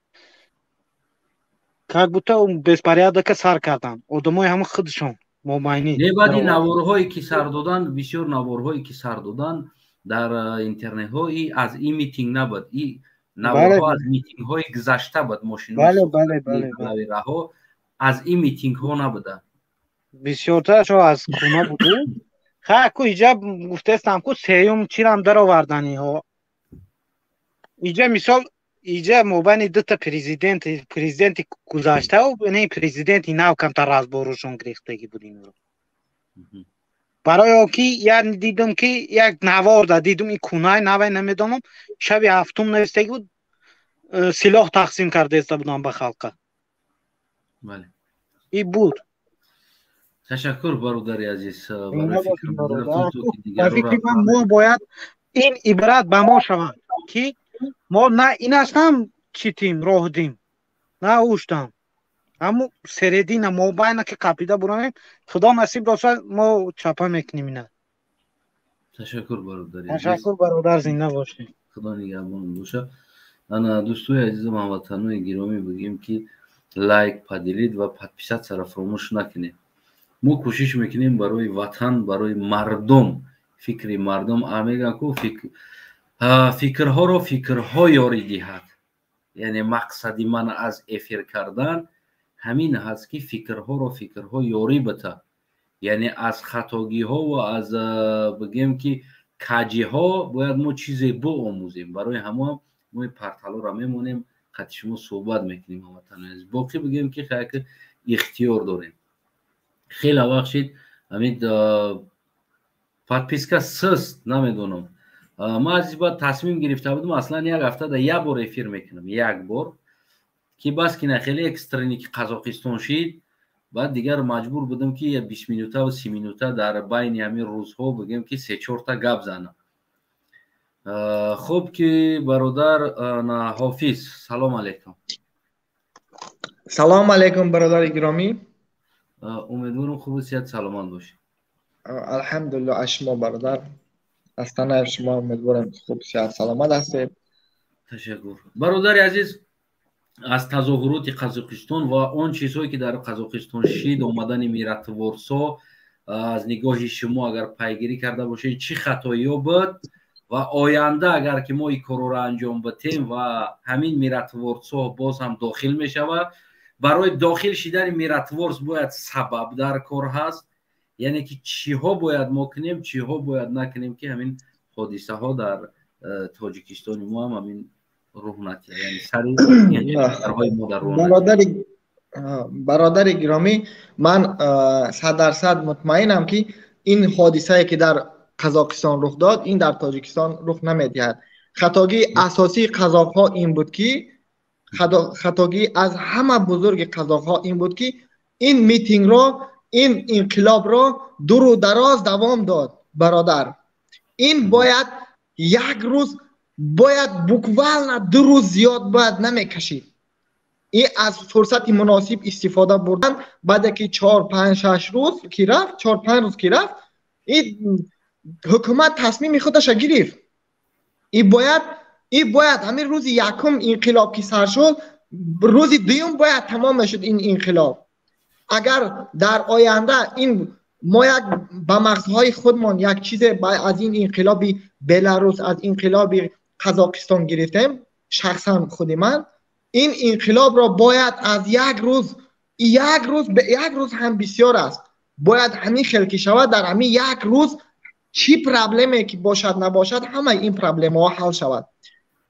как будто безпорядок سر کردن آدمای همه خودشون مبینی نه بعد این نوارهایی که سر دادن بسیار نوارهایی که سر دادن در اینترنت های از این میتینگ نبود این نوارها از میتینگ های گذشته بود ماشینا بله رها از این میتینگ ها نبوده بسیارترش از خونه بوده خاکو اینجا گفته استم که سیوم چی هم در آوردنی ها اینجا مثال اینجا مبانی دو تا پریزیدنت گذاشته و نه پریزیدنت نو کمتر از باروشون گرفتگی بودین رو برای که یعنی دیدم که یک نوار دیدم این کنای نوای نمیدونم شب هفتم نوشتگی بود سلاح تقسیم کرده است بودن به خلق بله این بود تشکر برادر عزیز فکر ما باید این عبارت به ما شود که ما نه این هستم چیتیم راه دیم نه اوشتم اما سردین ما باید که قپیده برانیم خدا نصیب داشته ما چپا میکنیم نه تشکر برادر تشکر برادر زنده باشیم خدا نگهبان باشه انا دوستوی عزیزم هموطنان گرامی بگیم که لایک پادلید و подписаться سره فراموش نکنید ما کوشش میکنیم برای وطن برای مردم فکر مردم امیگا کو فکرها رو فکرها یاری دهد یعنی مقصدی من از افیر کردن همین هست که فکرها رو فکرها یاری بده یعنی از خطاگی ها و از بگیم که کجی ها باید ما چیزی با آموزیم برای همه ما پرتلا را میمونیم خط شما صحبت میکنیم هموطنان باقی بگیم که خیلی اختیار داریم خیلی وقت شد همین подписка سست نمیدونم ما از این تصمیم گرفته بودم اصلا یک هفته در یک بار افیر میکنم یک بار که بس که خیلی اکسترینی که قزاقستان شد بعد دیگر مجبور بودم که 20 مینوته و 30 مینوته در بین همین روزها بگم که 3-4 تا گپ زنم خوب که برادر حافظ سلام علیکم سلام علیکم برادر گرامی امیدوارم خوب صحت سلامت باشی الحمدلله از شما برادر از تنه شما امیدوارم خوب صحت سلامت هستید تشکر برادر عزیز از تظاهرات قزاقستان و آن چیزهایی که در قزاقستان شد اومدن میراتورسا از نگاه شما اگر پیگیری کرده باشید چه خطایی بود و آینده اگر که ما این کار را انجام بدیم و همین میراتورسا باز هم داخل می شود برای داخل شدن میراتورس باید سبب در کار هست یعنی که چی ها باید ما کنیم چی ها باید نکنیم که همین حادثه ها در تاجیکستان ما هم همین روحنت یعنی سری درهای ما در روحنت برادر گرامی من 100% مطمئنم که این حادثه که در قزاقستان رخ داد این در تاجیکستان رخ نمیدهد خطاگی اساسی قزاق ها این بود که خطاگی از همه بزرگ قزاق ها این بود که این میتینگ را این انقلاب را دور و دراز دوام داد برادر این باید یک روز باید بکوال 2 روز زیاد باید نمیکشید این از فرصت مناسب استفاده بردن بعد که 4-5-6 روز که رفت 4-5 روز که رفت این حکومت تصمیم خودش گرفت این باید همین روز یکم انقلاب که سر شد روز دوم باید تمام شد این انقلاب اگر در آینده این ما یک به مغزهای خودمان یک چیز از این انقلاب بلاروس از انقلاب قزاقستان گرفتیم شخصا خود من این انقلاب را باید از یک روز یک روز به یک روز هم بسیار است. باید همین خلقی شود در همین یک روز چی پرابلمی که باشد نباشد همه این پرابلم ها حل شود.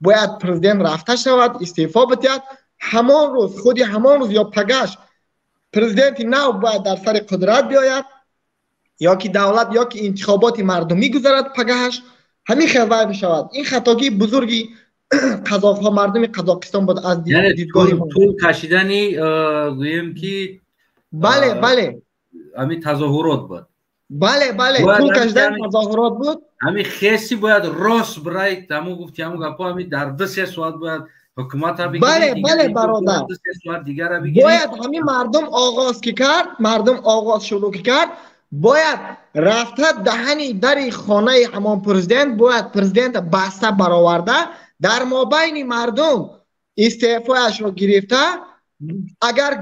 باید پرزیدنت رفته شود، استعفا بدهد، همان روز خودی همان روز یا پگاش پرزیدنت نو باید در سر قدرت بیاید، یا که دولت یا که انتخابات مردمی گذارد پگاش همین خلوه بشود. این خطاگی بزرگی قزاق ها مردم قزاقستان بود از دیدگاه ما. طول کشیدنی گویم که بله همین تظاهرات بود. بله طول کشیدن تظاهرات بود. همین خیسی باید راست برای تمام گفتی همون گپا همین در 2-3 ساعت باید حکومت ها بگیری. بله برادر. 2-3 ساعت دیگر بگیری. باید همین مردم آغاز که کرد، مردم آغاز شروع کرد، باید رفته دهنی در خانه همان پرزیدنت، باید پرزیدنت بسته برآورده، در مابین مردم استعفایش رو گرفته، اگر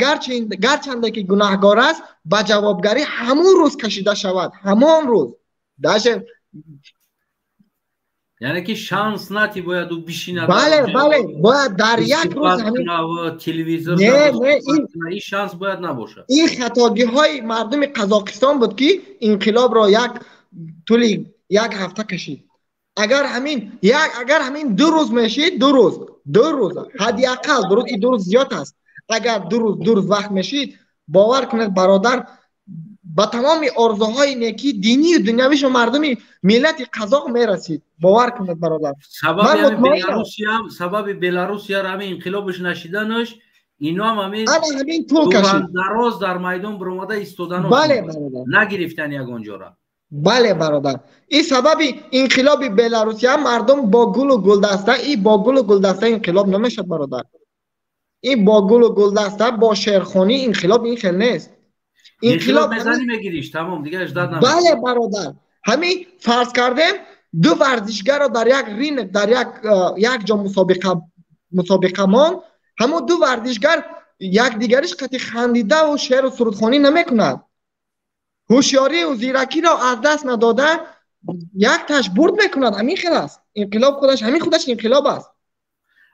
گرچنده که گناهکار است به جوابگری همون روز کشیده شود، همون روز. یعنی که شانس نتی باید او بشینه. بله باید در یک روز همین تلویزیون این شانس باید نباشه. این خطاگی های مردم قزاقستان بود که انقلاب را طول یک هفته کشید. اگر همین 2 روز میشید، 2 روز حداقل 2 روز، این 2 روز زیاد است. اگر 2 روز وقت میشید، باور کنید برادر، با تمام آرزوهای نیکی دینی و دنیویش مردم ملت قزاق میرسید. باور کنید برادر. سبب بلاروسیا را همین انقلابش نشیدنش، اینا هم همین طول کشید. دراز در میدان برآمده ایستادن. بله برادر. نگرفتن یگانجا را. بله برادر. این سبب انقلاب بلاروسیا مردم با گل و گلدسته، این با گل و گلدسته انقلاب نمیشد برادر. این با گل و گلدسته با شیرخوانی انقلاب این خیلی نیست. انقلاب میزنی میگیریش تمام دیگه اجداد نمیشه. بله برادر. همین فرض کردیم 2 ورزشگر در یک رینگ در یک جا مسابقه مان، همون 2 ورزشگر یک دیگرش قطع خندیده و شعر و سرودخوانی نمیکند. هوشیاری و زیرکی را از دست نداده یک تاش برد میکند. همین خیلی است. انقلاب خودش انقلاب است.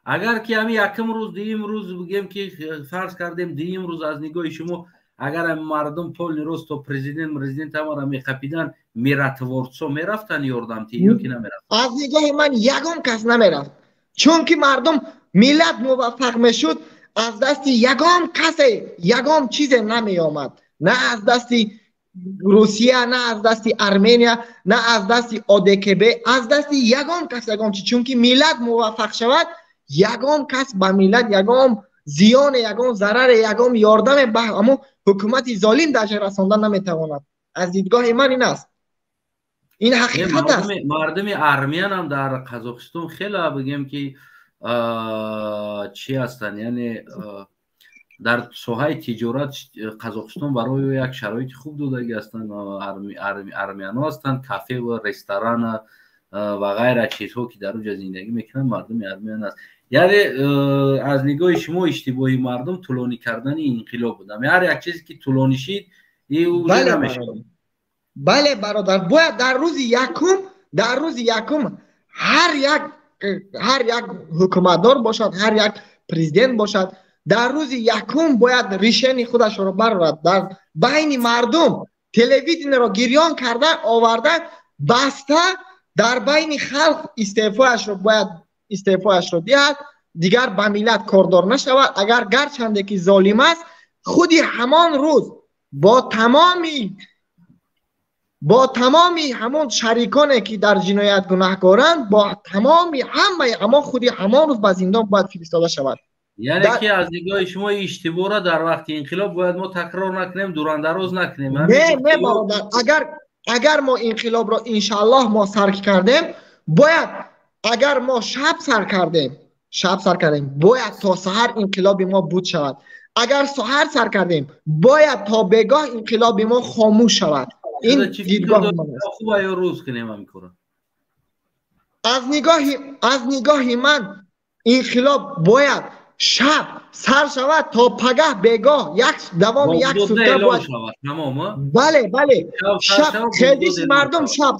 اگر که همین یکم روز دیم روز بگیم که فرض کردیم دیم روز از نگاه شما اگر مردم پول نیروز تو پرزیدنت هم را میخپیدن میرتورسو میرفتن یاردم تیو که نمیرفت. از نگاه من یگان کس نمیرفت، چون که مردم ملت موفق میشد از دست یگان کس یگان چیز نمی آمد، نه از دست روسیه، نه از دست ارمنیا، نه از دست آدکبه، از دست یگان کس یگان چیز. چون که ملت موفق شود یگان کس به ملت یگان زیان، یگان ضرر، یگان یاردم به اما حکومت ظالم داشت رساندن نمیتواند. از دیدگاه من این است، این حقیقت است. مردم ارمنیان هم در قزاقستان خیلی بگیم که چی هستن، یعنی در ساحه تجارت قزاقستان برای یک شرایط خوب داده هستند. ارمنیان هستند، کافه و رستوران و غیره چیزها که در اونجا زندگی میکنن مردم ارمنیان است. یعنی از نگاه شما اشتباهی مردم طولانی کردن انقلاب بودم، هر یک چیزی که طولانی شید بله برادر. باید در روز یکم هر یک حکومتدار باشد، هر یک پرزیدنت باشد، در روز یکم باید ریشن خودش رو برآورد، در بین مردم تلویزیون را گریان کرده آورده بسته در بین خلق استعفایش رو دهد، دیگر به ملت کاردار نشود. اگر گرچنده که ظالم است، خودی همان روز با تمامی همون شریکانی که در جنایت گناهکارند، با تمامی همه خودی همان روز به زندان باید فرستاده شود. یعنی که از نگاه شما اشتباه را در وقت انقلاب باید ما تکرار نکنیم، دوران دراز نکنیم. نه برادر، اگر ما انقلاب را انشالله ما سر کردیم، باید اگر ما شب سر کردیم باید تا سحر انقلاب ما بود شود. اگر سحر سر کردیم باید تا بگاه انقلاب ما خاموش شود. این دیدگاه من است. خوبه یا روز کنیم میکنه. از نگاه من انقلاب باید شب سر شود تا پگاه بگاه یک سوته باید شود. بله شب خیزش مردم شب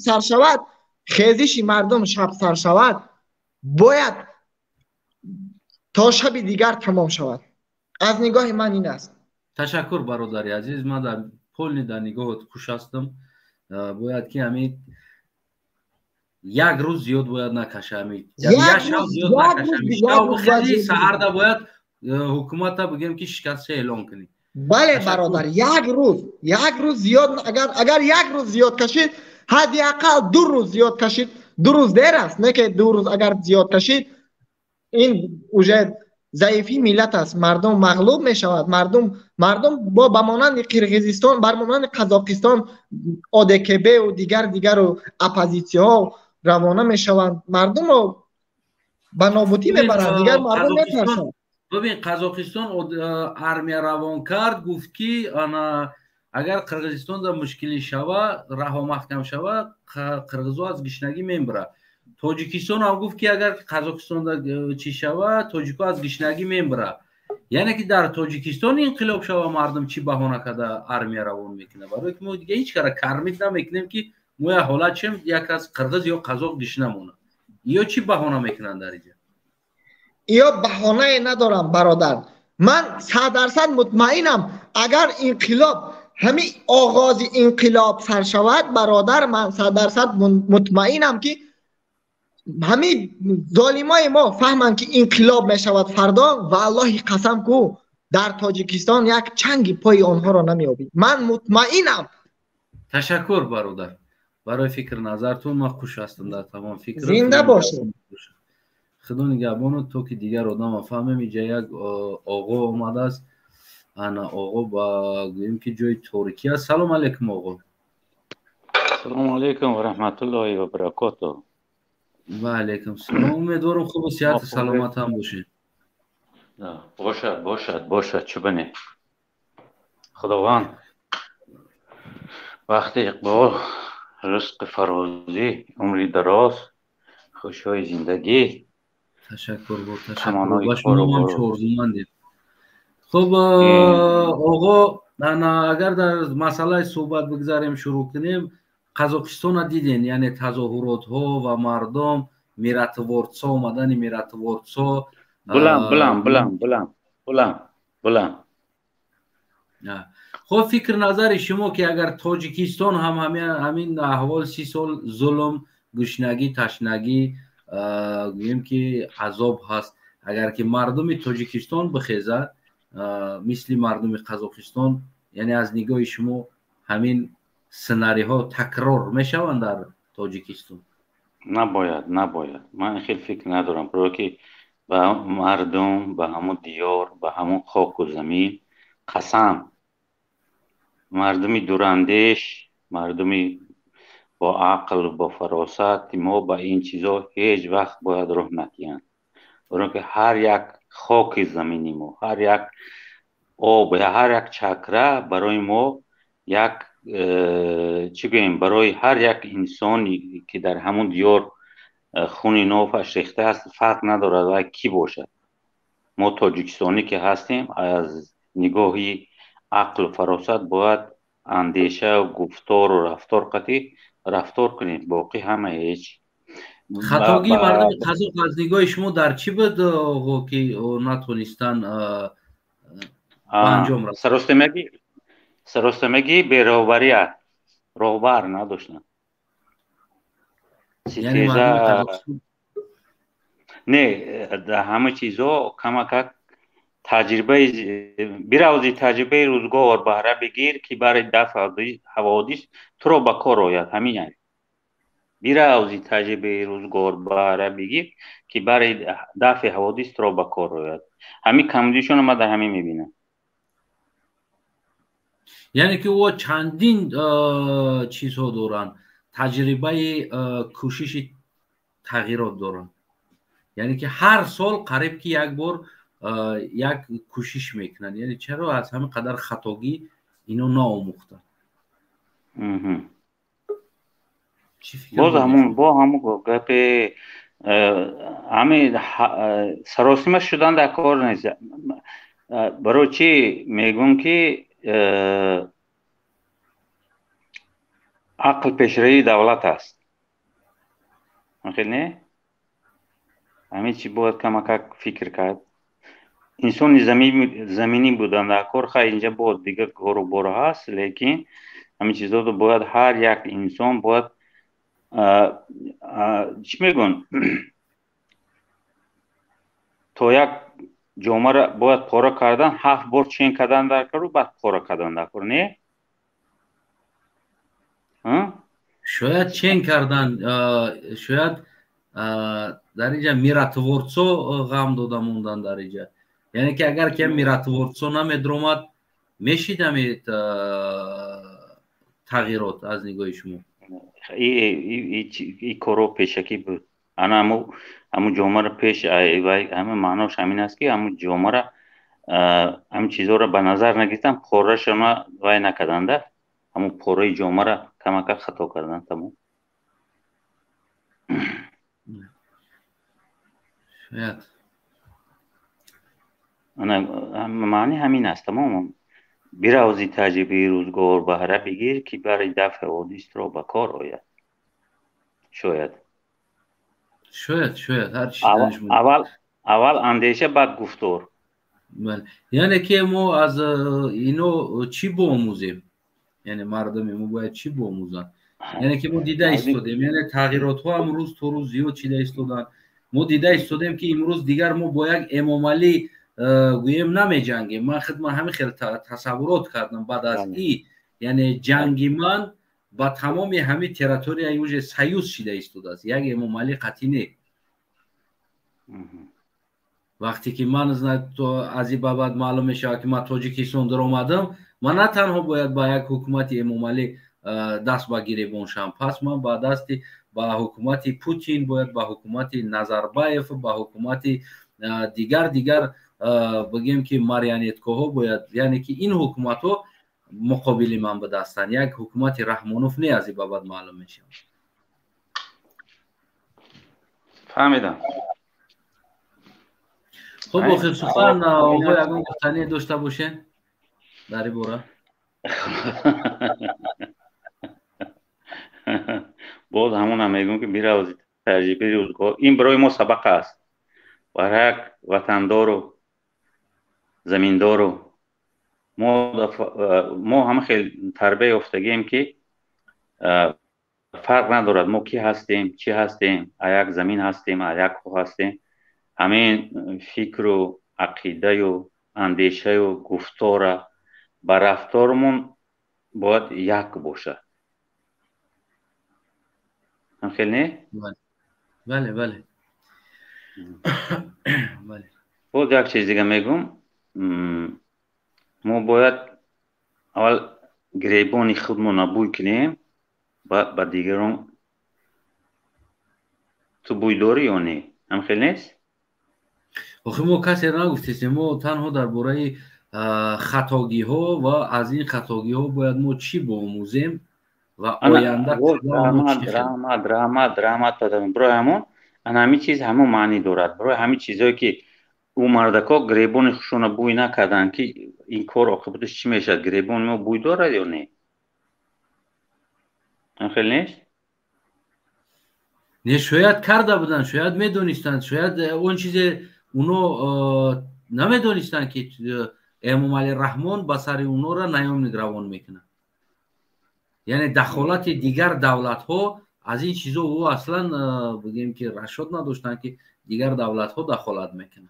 سر شود، باید تا شب دیگر تمام شود. از نگاه من این است. تشکر برادری عزیز. من در پل در نگاهت خوش هستم. باید که همین یک روز زیاد باید نکشه، همین یک شب زیاد نکشه. شب خیلی سحر دا باید حکومت بگیم که شکست اعلان کنی. بله برادر، یک روز زیاد، اگر یک روز زیاد کشید، حداقل 2 روز زیاد کشید. 2 روز دیر است، نه که 2 روز اگر زیاد کشید این اوجه ضعیفی ملت است. مردم مغلوب می شود. مردم با بمانند قرقیزستان، برمانند قزاقستان، آدکبه و دیگر و اپوزیسیون ها روانه می شوند. مردم رو به نابودی میبرند. دیگر مردم نمیترسند. ببین قزاقستان ارمیه روان کرد، گفت که اگر قرقیزستان در مشکلی شوه، رها محکم شوه، قرقیزها از گشنگی میبره. تاجیکستان هم گفت که اگر قزاقستان در چی شوه، تاجیکا از گشنگی میبره. یعنی که در تاجیکستان انقلاب شوه، مردم چی بهانه کرده ارمیه روان میکنه. برای که ما دیگه هیچ کار کارمید نمیکنیم که ما حالت چیم یک از قرقیز یا قزاق گشنه مونه. یا چی بهانه میکنن در اینجا؟ یا بهانه ندارم برادر. من 100% مطمئنم اگر انقلاب، همین آغاز انقلاب سر شود برادر، من 100% مطمئنم که همین ظالمای ما فهمن که انقلاب می شود فردا، و الله قسم کو در تاجیکستان یک چنگ پای آنها را نمیابید. من مطمئنم. تشکر برادر برای فکر نظرتون. من خوش هستم در تمام فکر. زنده باشید. خدا نگهبانو. تو که دیگر آدم فهمم اینجا یک آقا آمده است. انا آقا با گویم که جای ترکیه است. سلام علیکم آقا. سلام علیکم و رحمت الله و برکاته. و علیکم سلام. امیدوارم خوب و صحت و سلامت هم باشید. باشد چه بنه. خداوند وقت اقبال، رزق فرازی، عمری دراز، خوشهای زندگی. تشکر با شما هم چهارزومندید. خب آقا اگر در مسئله صحبت بگذاریم شروع کنیم، قزاقستان دیدین، یعنی تظاهرات ها و مردم میراتورتسا اومدن میراتورتسا بلند. خب فکر نظر شما که اگر تاجیکستان هم همین احوال 30 سال ظلم، گشنگی، تشنگی، گوییم که عذاب هست، اگر که مردم تاجیکستان بخیزه مثل مردم قزاقستان، یعنی از نگاه شما همین سناریوها تکرار میشوند در تاجیکستان؟ نباید. من خیلی فکر ندارم، برای که به مردم، به همون دیار، به همون خاک و زمین قسم، مردمی دوراندیش، مردمی با عقل و با فراست، ما با این چیزا هیچ وقت باید راه نتیان. برای که هر یک خاک زمینی ما، هر یک آب، هر یک چکره برای ما یک چی بگیم، برای هر یک انسانی که در همون دیار خون نوفش ریخته است فرق ندارد و کی باشد. ما تاجیکستانی که هستیم از نگاهی عقل و فراست باید اندیشه و گفتار و رفتار قطعی رفتار کنیم، باقی همه هیچ. خطاگی مردم قزاق از نگاه شما در چی بود آقا که نتونستن انجام رسوندن؟ سرستمگی بی‌راهبریت، راهبر نداشتن. یعنی مردم نه، در همه چیزا کمک تجربه، بیراوزی تجربه روزگار بهره بگیر که برای دفع حوادث تو را به کار آید. همین یعنی بیراوزی تجربه روزگار بهره بگیر که برای دفع حوادث تو را به کار آید. همین کمدیشون ما در همین میبینم. یعنی که او چندین چیزها دارن، تجربه کوشش تغییرات دارن. یعنی که هر سال قریب که یک بار یک کوشش میکنن. یعنی چرا از همین قدر خطاگی اینو ناآموختن؟ باز همون گپ همین سراسیمه شدن در کار نیست. برای چی میگم که عقل پیشروی دولت است. نه همین چی باید کمک فکر کرد. انسان زمینی بودن در کار خیلی اینجا بود دیگه کار و بار هست، لیکن همین چیزا رو باید هر یک انسان باید چی میگن تا یک جامعه را باید پاره کردن 7 بار چین کردن در کار و بعد پاره کردن در کار، نه؟ شاید چین کردن، شاید در اینجا میراتورцо غم داده موندن در اینجا. یعنی که اگر که میراتورцо نمیدرومد میشیدم تغییرات از نگاه شما. این کارو پیشکی بود. انا همون جامعه را پیش همه معناش همین است که همون جامعه را همین چیزا را به نظر نگیرتن، پاره شما وای نکردنده، همون پاره جامعه را کمک خطا کردن تمام. شاید انا معنی همین است تمام. بیراوزی تجربه روزگار بهره بگیر که برای دفع حوادث را به کار آید. شاید هر چی اول اندیشه بعد گفتار. یعنی که ما از اینو چی بآموزیم؟ یعنی مردم ما باید چی بآموزن؟ یعنی که ما دیده ایستادیم، یعنی تغییرات ها امروز تو روز زیاد چیده ایستادن. ما دیده ایستادیم که امروز دیگر ما با یک امام علی گویم نمی جنگیم. من همین خیلی تصورات کردم بعد از این، یعنی جنگی من با تمام همین تریتوری ایوج سیوز شده ایستاده است، یک امام علی قطعی نه. وقتی که من از این بعد معلوم میشه که من تاجیکستان در اومدم، من نه تنها باید با یک حکومت امام علی دست بگیره باشم، پس من با دست با حکومت پوتین باید با حکومت نظربایف با حکومت دیگر بگیم که ماریونتکاها باید، یعنی که این حکومت ها مقابل من به دستن، یک حکومت رحمانوف نه از این بعد معلوم میشه. فهمیدم. خب آخر سخن آقای اگه گفتنی داشته باشین در این باره. باز همون هم میگم که بیراوزی تجربه روزگار این برای ما سبق است، برای یک وطندار و زمیندار و ما همه خیلی تربیه افتادیم که فرق ندارد ما کی هستیم، چی هستیم، یک زمین هستیم، یک کوه هستیم، همین فکر و عقیده و اندیشه و گفتار و رفتارمون باید یک باشه. هم خیلی نه؟ بله باید یک چیز دیگه میگم، ما باید اول گریبان خودمون نبوی کنیم، بعد با دیگران تو بوی داری یا نه؟ هم خیلی نیست؟ آخه ما کسی را نگفتیم، ما تنها درباره خطاگی ها و از این خطاگی ها باید ما چی بآموزیم و آینده درامات دادم برای همون همین چیز همون معنی دارد. برای همین چیزایی که او مردکا گریبان خودشون بوی نکردن که این کار عاقبتش چی میشه؟ گریبان ما بوی دارد یا نه؟ هم خیلی نیست؟ نه شاید کرده بودن، شاید میدونستند، شاید اون چیز اونو نمیدونستند که امام علی رحمان با سر اونو را نیام نگروان میکنه. یعنی دخالت دیگر دولت ها از این چیزا او اصلا بگیم که رشاد نداشتن که دیگر دولت ها دخالت میکنه.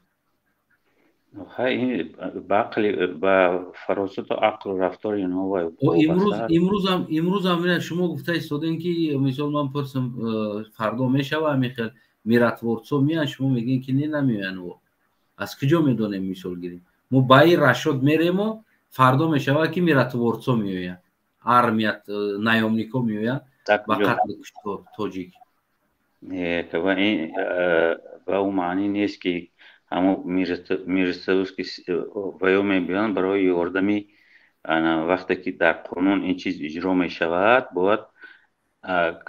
این با فراست و عقل و رفتار اینها امروز هم شما گفته ایستادین که مثلا من پرسم فردا میشوه میخواد میراتورцо میان، شما میگین که نه نمیان. و از کجا میدونیم مثال گیریم؟ ما بای رشاد میریم و فردا میشوه که میراتورцо میوین، армият наёмникҳо меоянд ба қатли куштор тоҷик. ба ӯ маънӣ нест ки ҳамо мирсавски ваё мебиёнд барои ёрдами вақте ки дар қонун ин чиз иҷро мешавад, бояд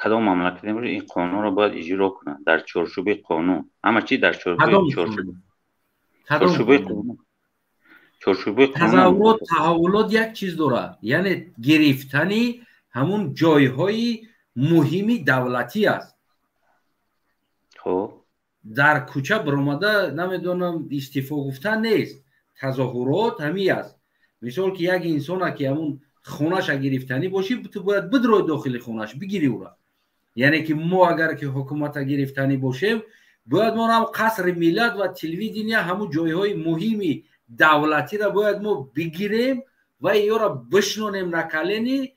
кадом мамлакате бошад ин қонунро бояд иҷро кунад дар чорчӯби қонун. ҳама чи дар чорчӯби қонун. تحولات یک چیز داره، یعنی گرفتنی همون جایهای مهمی دولتی است. خب در کوچه برآمده نمیدونم استعفا گفتن نیست، تظاهرات همی است. مثال که یک انسان که همون خونش گرفتنی باشی تو باید بدروی داخل خونش بگیری او را. یعنی که ما اگر که حکومت گرفتنی باشیم باید ما هم قصر ملت و تلویزیون همون جایهای مهمی دولتی را باید ما بگیریم و یا را بشنونیم نکلینی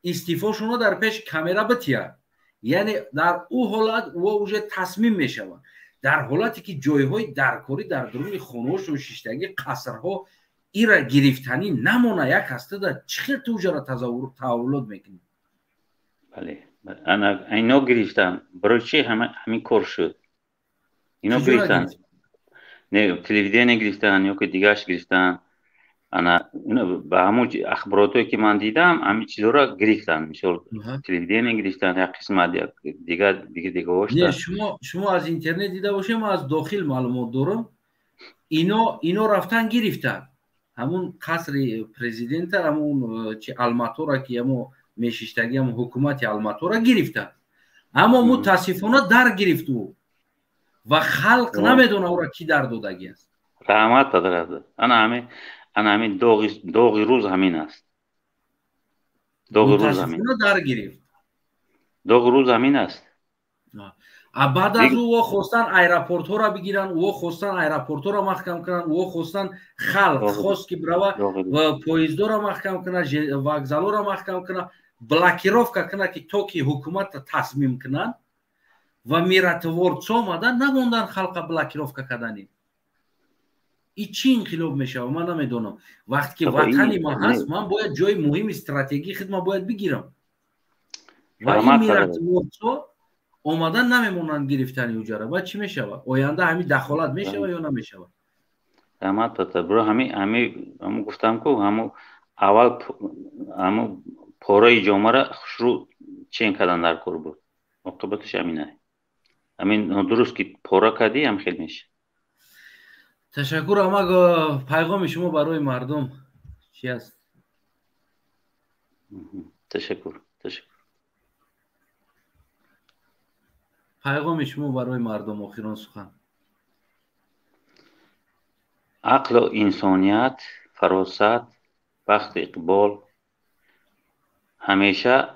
استیفاشون رو در پیش کامera بتیان. یعنی در او حالت او اوجه تصمیم می شود. در حالتی که جایهای درکاری در درون خونه‌اش و شیشتگی قصرها ای را گرفتنی نمونه یک هسته در چخیر تو اوجه را تحولات میکنی. بله انا اینا گرفتن برای چی همین کار شد؟ اینا گرفتن نه تلویزیون گرفتن یا که دیگهش گرفتن. انا به همون اخباراتی که من دیدم همین چیزا را گرفتن. مثلا تلویزیون گرفتن یا قسمت دیگه واشتن. شما از اینترنت دیده باشید ما از داخل معلومات دارم. اینا رفتن گرفتن همون قصر پرزیدنت همون چی الماتو را که همون میشیشتگی هم حکومت الماتو را گرفتن. اما متاسفانه در گرفت او و خلق نمیدونه او را کی در دادگی است. رحمت پدر. انا همین داغ روز همین است. داغ روز همین در گرفت. داغ روز همین است. بعد از او خواستن ایرپورت ها را بگیرن، او خواستن ایرپورت ها را محکم کنن، او خواستن خلق خواست که برای و پویزدو را محکم کنن، وокزالو را محکم کنن، بلاکیروفکا کنن که تو که حکومت تصمیم کنن و میراتوارد آمدن نموندن خلق بلاکیروفکا کردنی. این چی انقلاب میشه و من نمیدونم. وقتی که وطنی ما هست من باید جای مهم استراتژی خدمت باید بگیرم و این میراتوارد اومدن نمیمونن گرفتنی اوجره و چی میشه؟ آینده همین دخالت میشه یا نمیشه؟ رحمت پتا برو همین گفتم که اول همون پاره جامعه را شروع چین کردن در کار بود. عاقبتش همینه. همین درست که پاره کردی هم خیلی میشه. تشکر. اما پیغام شما برای مردم چی است؟ تشکر. پیغام شما برای مردم آخران سخن. عقل و انسانیت، فراست، بخت اقبال همیشه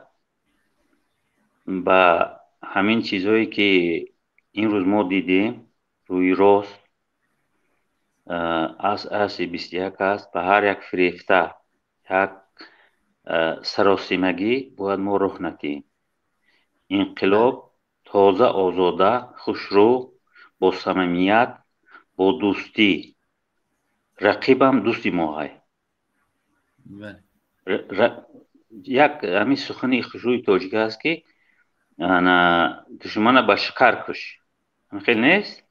با همین چیزهایی که این روز ما دیدیم روی راست از 21 است به هر یک فریفته یک سراسیمگی باید ما رخ ندهیم. انقلاب تازه آزاده خوشرو با صمیمیت با دوستی رقیبم دوستی ما های یک همین سخنی خوشروی تاجیک است که دشمن با شکر کش. خیلی نیست؟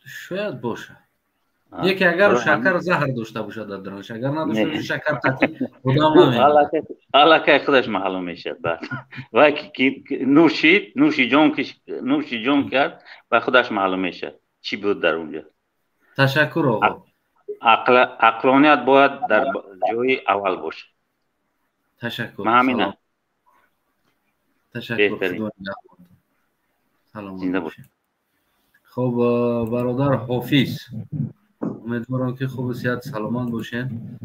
شاید باشه. یکی اگر شکر زهر داشته باشه در درونش، اگر نداشته شکر قطعی کدام نمیده. حالا که خودش معلوم میشه بعد. و که نوشی جون کرد و خودش معلوم میشه چی بود در اونجا. تشکر آقا. عقلانیت باید در جای اول باشه. تشکر. همینه. تشکر. سلام. زنده باشید. خب برادر حافظ امیدوارم که خوب صحت سلامت باشین.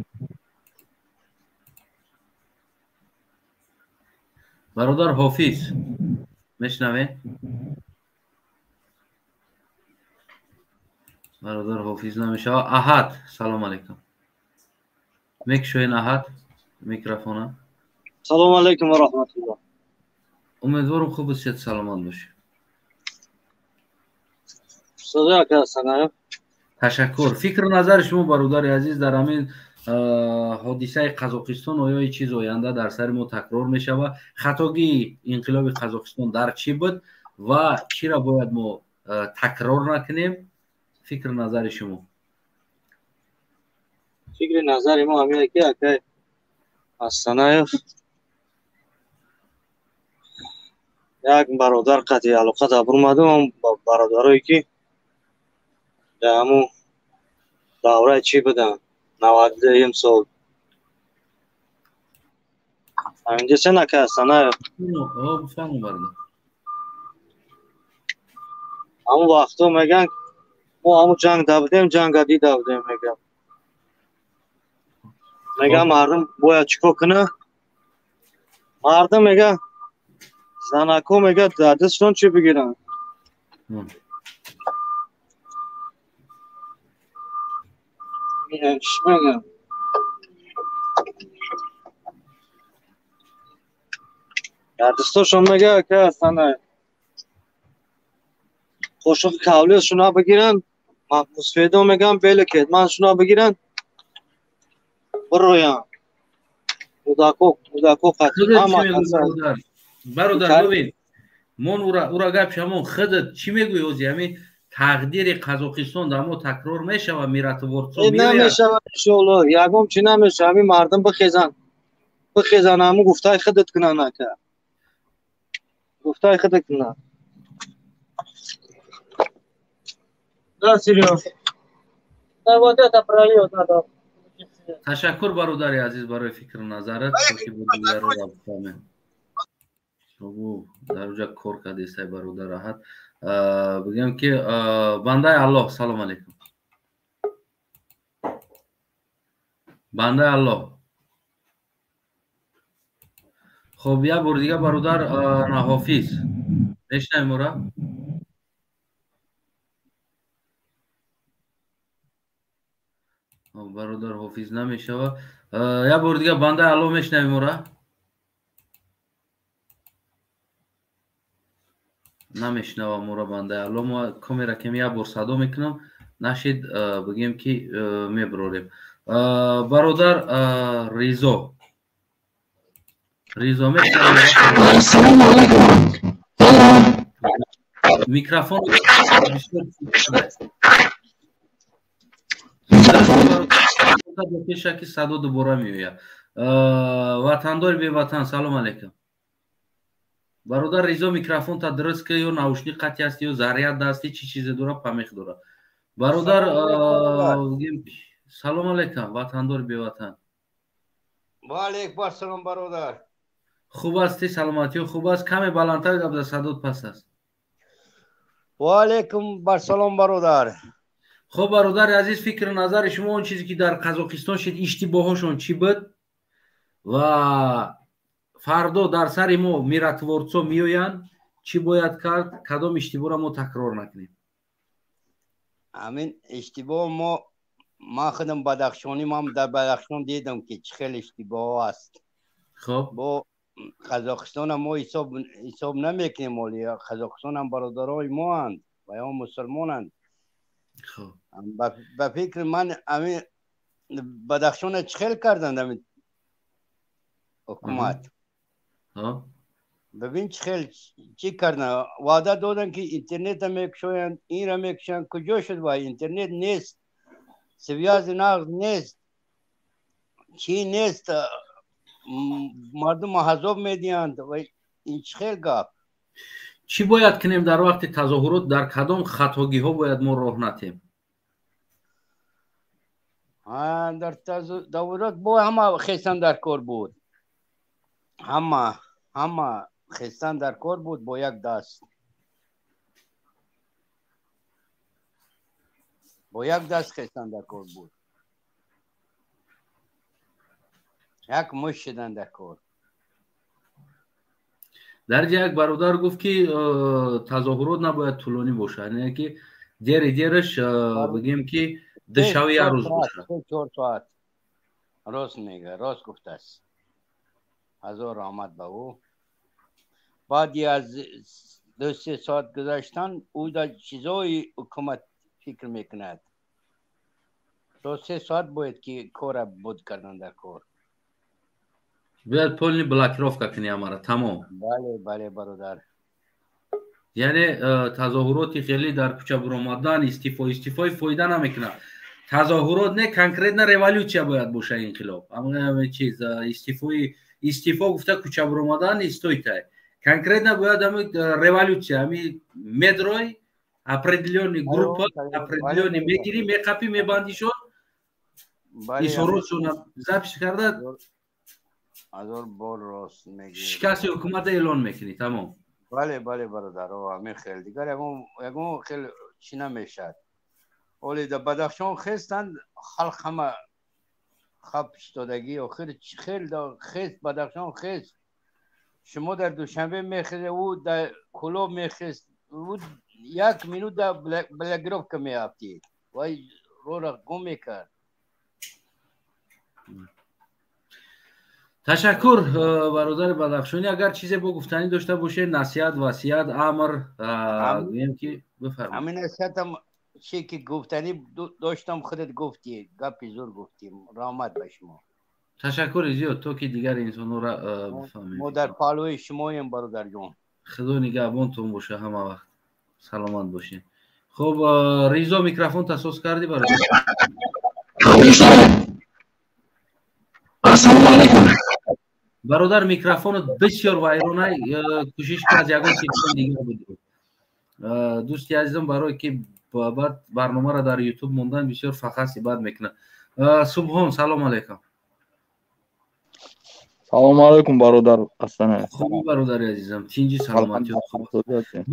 برادر حافظ میشنوین؟ برادر حافظ نمیشه. احد سلام علیکم. میکشوین احد میکروفون. سلام علیکم و رحمت الله. امیدوارم خوب صحت سلامت باشی. صدا که سلام. تشکر. فکر نظر شما برادر عزیز در همین حادثه قزاقستان آیا چیز آینده در سر ما تکرار می شود؟ خطاگی انقلاب قزاقستان در چی بود و چی را باید ما تکرار نکنیم؟ فکر نظر شما. فکر نظر ما همینه که از سنایف یک برادر قطعی علاقه در برمدم با برادرایی که در همون دوره چی بدن 90 سال همینجا چه نکه هستن همون وقتا میگن ما همون جنگ دادیم جنگ دیده بودیم میگم مردم باید چیکار کنه مردم میگه زنکو میگه دستشون چی بگیرن میگم چی میگم دستشون میگه که اصلا خوشق کاولیشون بگیرن محفوظ فیدو میگم بله که من شونا بگیرن برویان مداکو برادر ببین من او را گپ شما خودت چی میگوی اوزی همین تقدیر قزاقستان در ما تکرار میشه و میرات ورسو میوید نمیشه انشالله یکم چی نمیشه همین مردم بخیزن همون گفتای خودت کنن نکه گفتای خودت کنن نه سریوس تشکر برادر عزیز برای فکر و نظرت که دیگر رو رابطه من در اونجا کار کرده سای برادر راحت بگم که بنده الله سلام علیکم بنده الله خب یک بار دیگه برادر حافظ نشنیم مرا برادر حافظ نمیشه یک بار دیگه بنده الله میشنیم مرا نمیشنوم مرا بنده الله ما کامیرا کمی یک بار صدا میکنم نشید بگیم که میبروریم برادر ریزو میشنویم السلام علیکم میکروفون پیش که صدا دوباره میوید وطندار بی وطن سلام علیکم برادر ریزا میکروفون تا درست که یا ناوشنی قطعی است یا ضریت دستی چی چیز دوره پمیخ دوره برادر سلام علیکم وطندار بی وطن و علیکم سلام برادر خوب هستی سلامتی و خوب است کمی بلندتر گپ در صدات پس است و علیکم بر سلام برادر خب برادر عزیز فکر نظر شما اون چیزی که در قزاقستان شد اشتباهشون چی بود و فردا در سر ما میراتورцо میآیند چی باید کرد کدام اشتباه را ما تکرار نکنیم همین اشتباه ما خودم بدخشانی ما در بدخشان دیدم که چه خیلی اشتباه است خب با قزاقستان ما حساب نمیکنیم ولی قزاقستان هم برادرای ما اند و یا مسلمانند خب به فکر من همین بدخشان چه خیلی کردند همین حکومت ببین چی کردن وعده دادن که اینترنت هم میکشویند این را میکشن کجا شد و اینترنت نیست سویاز نقد نیست چی نیست مردم حذاب میدیند و این خیلی گپ چی باید کنیم در وقت تظاهرات در کدام خطاگی ها باید ما راه نتیم در تظاهرات با همه خیستن در کار بود همه خیستن در کار بود با یک دست خیستن در کار بود یک مش شدن در کار در یک برادر گفت که تظاهرات نباید طولانی باشه یعنی که دیرش بگیم که دشاوی روز باشه 4 ساعت راست میگه راست گفته است هزار رحمت به او بعدی از 2-3 ساعت گذشتن او در چیزای حکومت فکر میکند 2-3 ساعت باید که کار بود کردن در کار باید پولنی بلاکیروفکا کنی امارا تمام بله برادر یعنی تظاهرات خیلی در کوچه برآمدن استیفای فایده نمیکنه تظاهرات نه کنکریت نه ریولوشن باید باشه انقلاب اما چیز استیفا گفته کوچه برآمدن استویتای конкретно باید همین революция همین مدرای определенный группа определенный میگیری میقپی میبندیشون ایشورشون запись کرده هزار بار راست میگی شکست حکومت اعلان میکنی تمام بله برادر همین خیلی دیگر یکم خیلی چی نمیشد ولی در بدخشان خستند خلق همه خب ایستادگی و خیلی خست بدخشان خست. شما در دوشنبه میخزه او در کلوب میخست او 1 مینوت در بلگروف که میافتید وای رو را گم میکرد. تشکر برادر بدخشانی. اگر چیزی با گفتنی داشته باشه نصیحت وصیت امر گویم که بفرمایید. همین نصیحتم چی که گفتنی داشتم خودت گفتی گپی زور گفتیم رحمت به شما. تشکر زیاد تو که دیگر انسانو را بفهمید. ما در پالوی شماییم برادر جان. خدا نگهبانتون باشه همه وقت سلامت باشین. خب ریزا میکروفون تاسوس کردی برادر؟ برادر میکروفون بسیار وایرانه کوشش که از یگان تلفن دیگه بدید. دوستی عزیزم برای که بعد برنامه را در یوتیوب موندن بسیار فخر بعد میکنه. سبحان سلام علیکم. سلام علیکم برادر حسن. خوبی برادر عزیزم تینجی سلامتی خوب.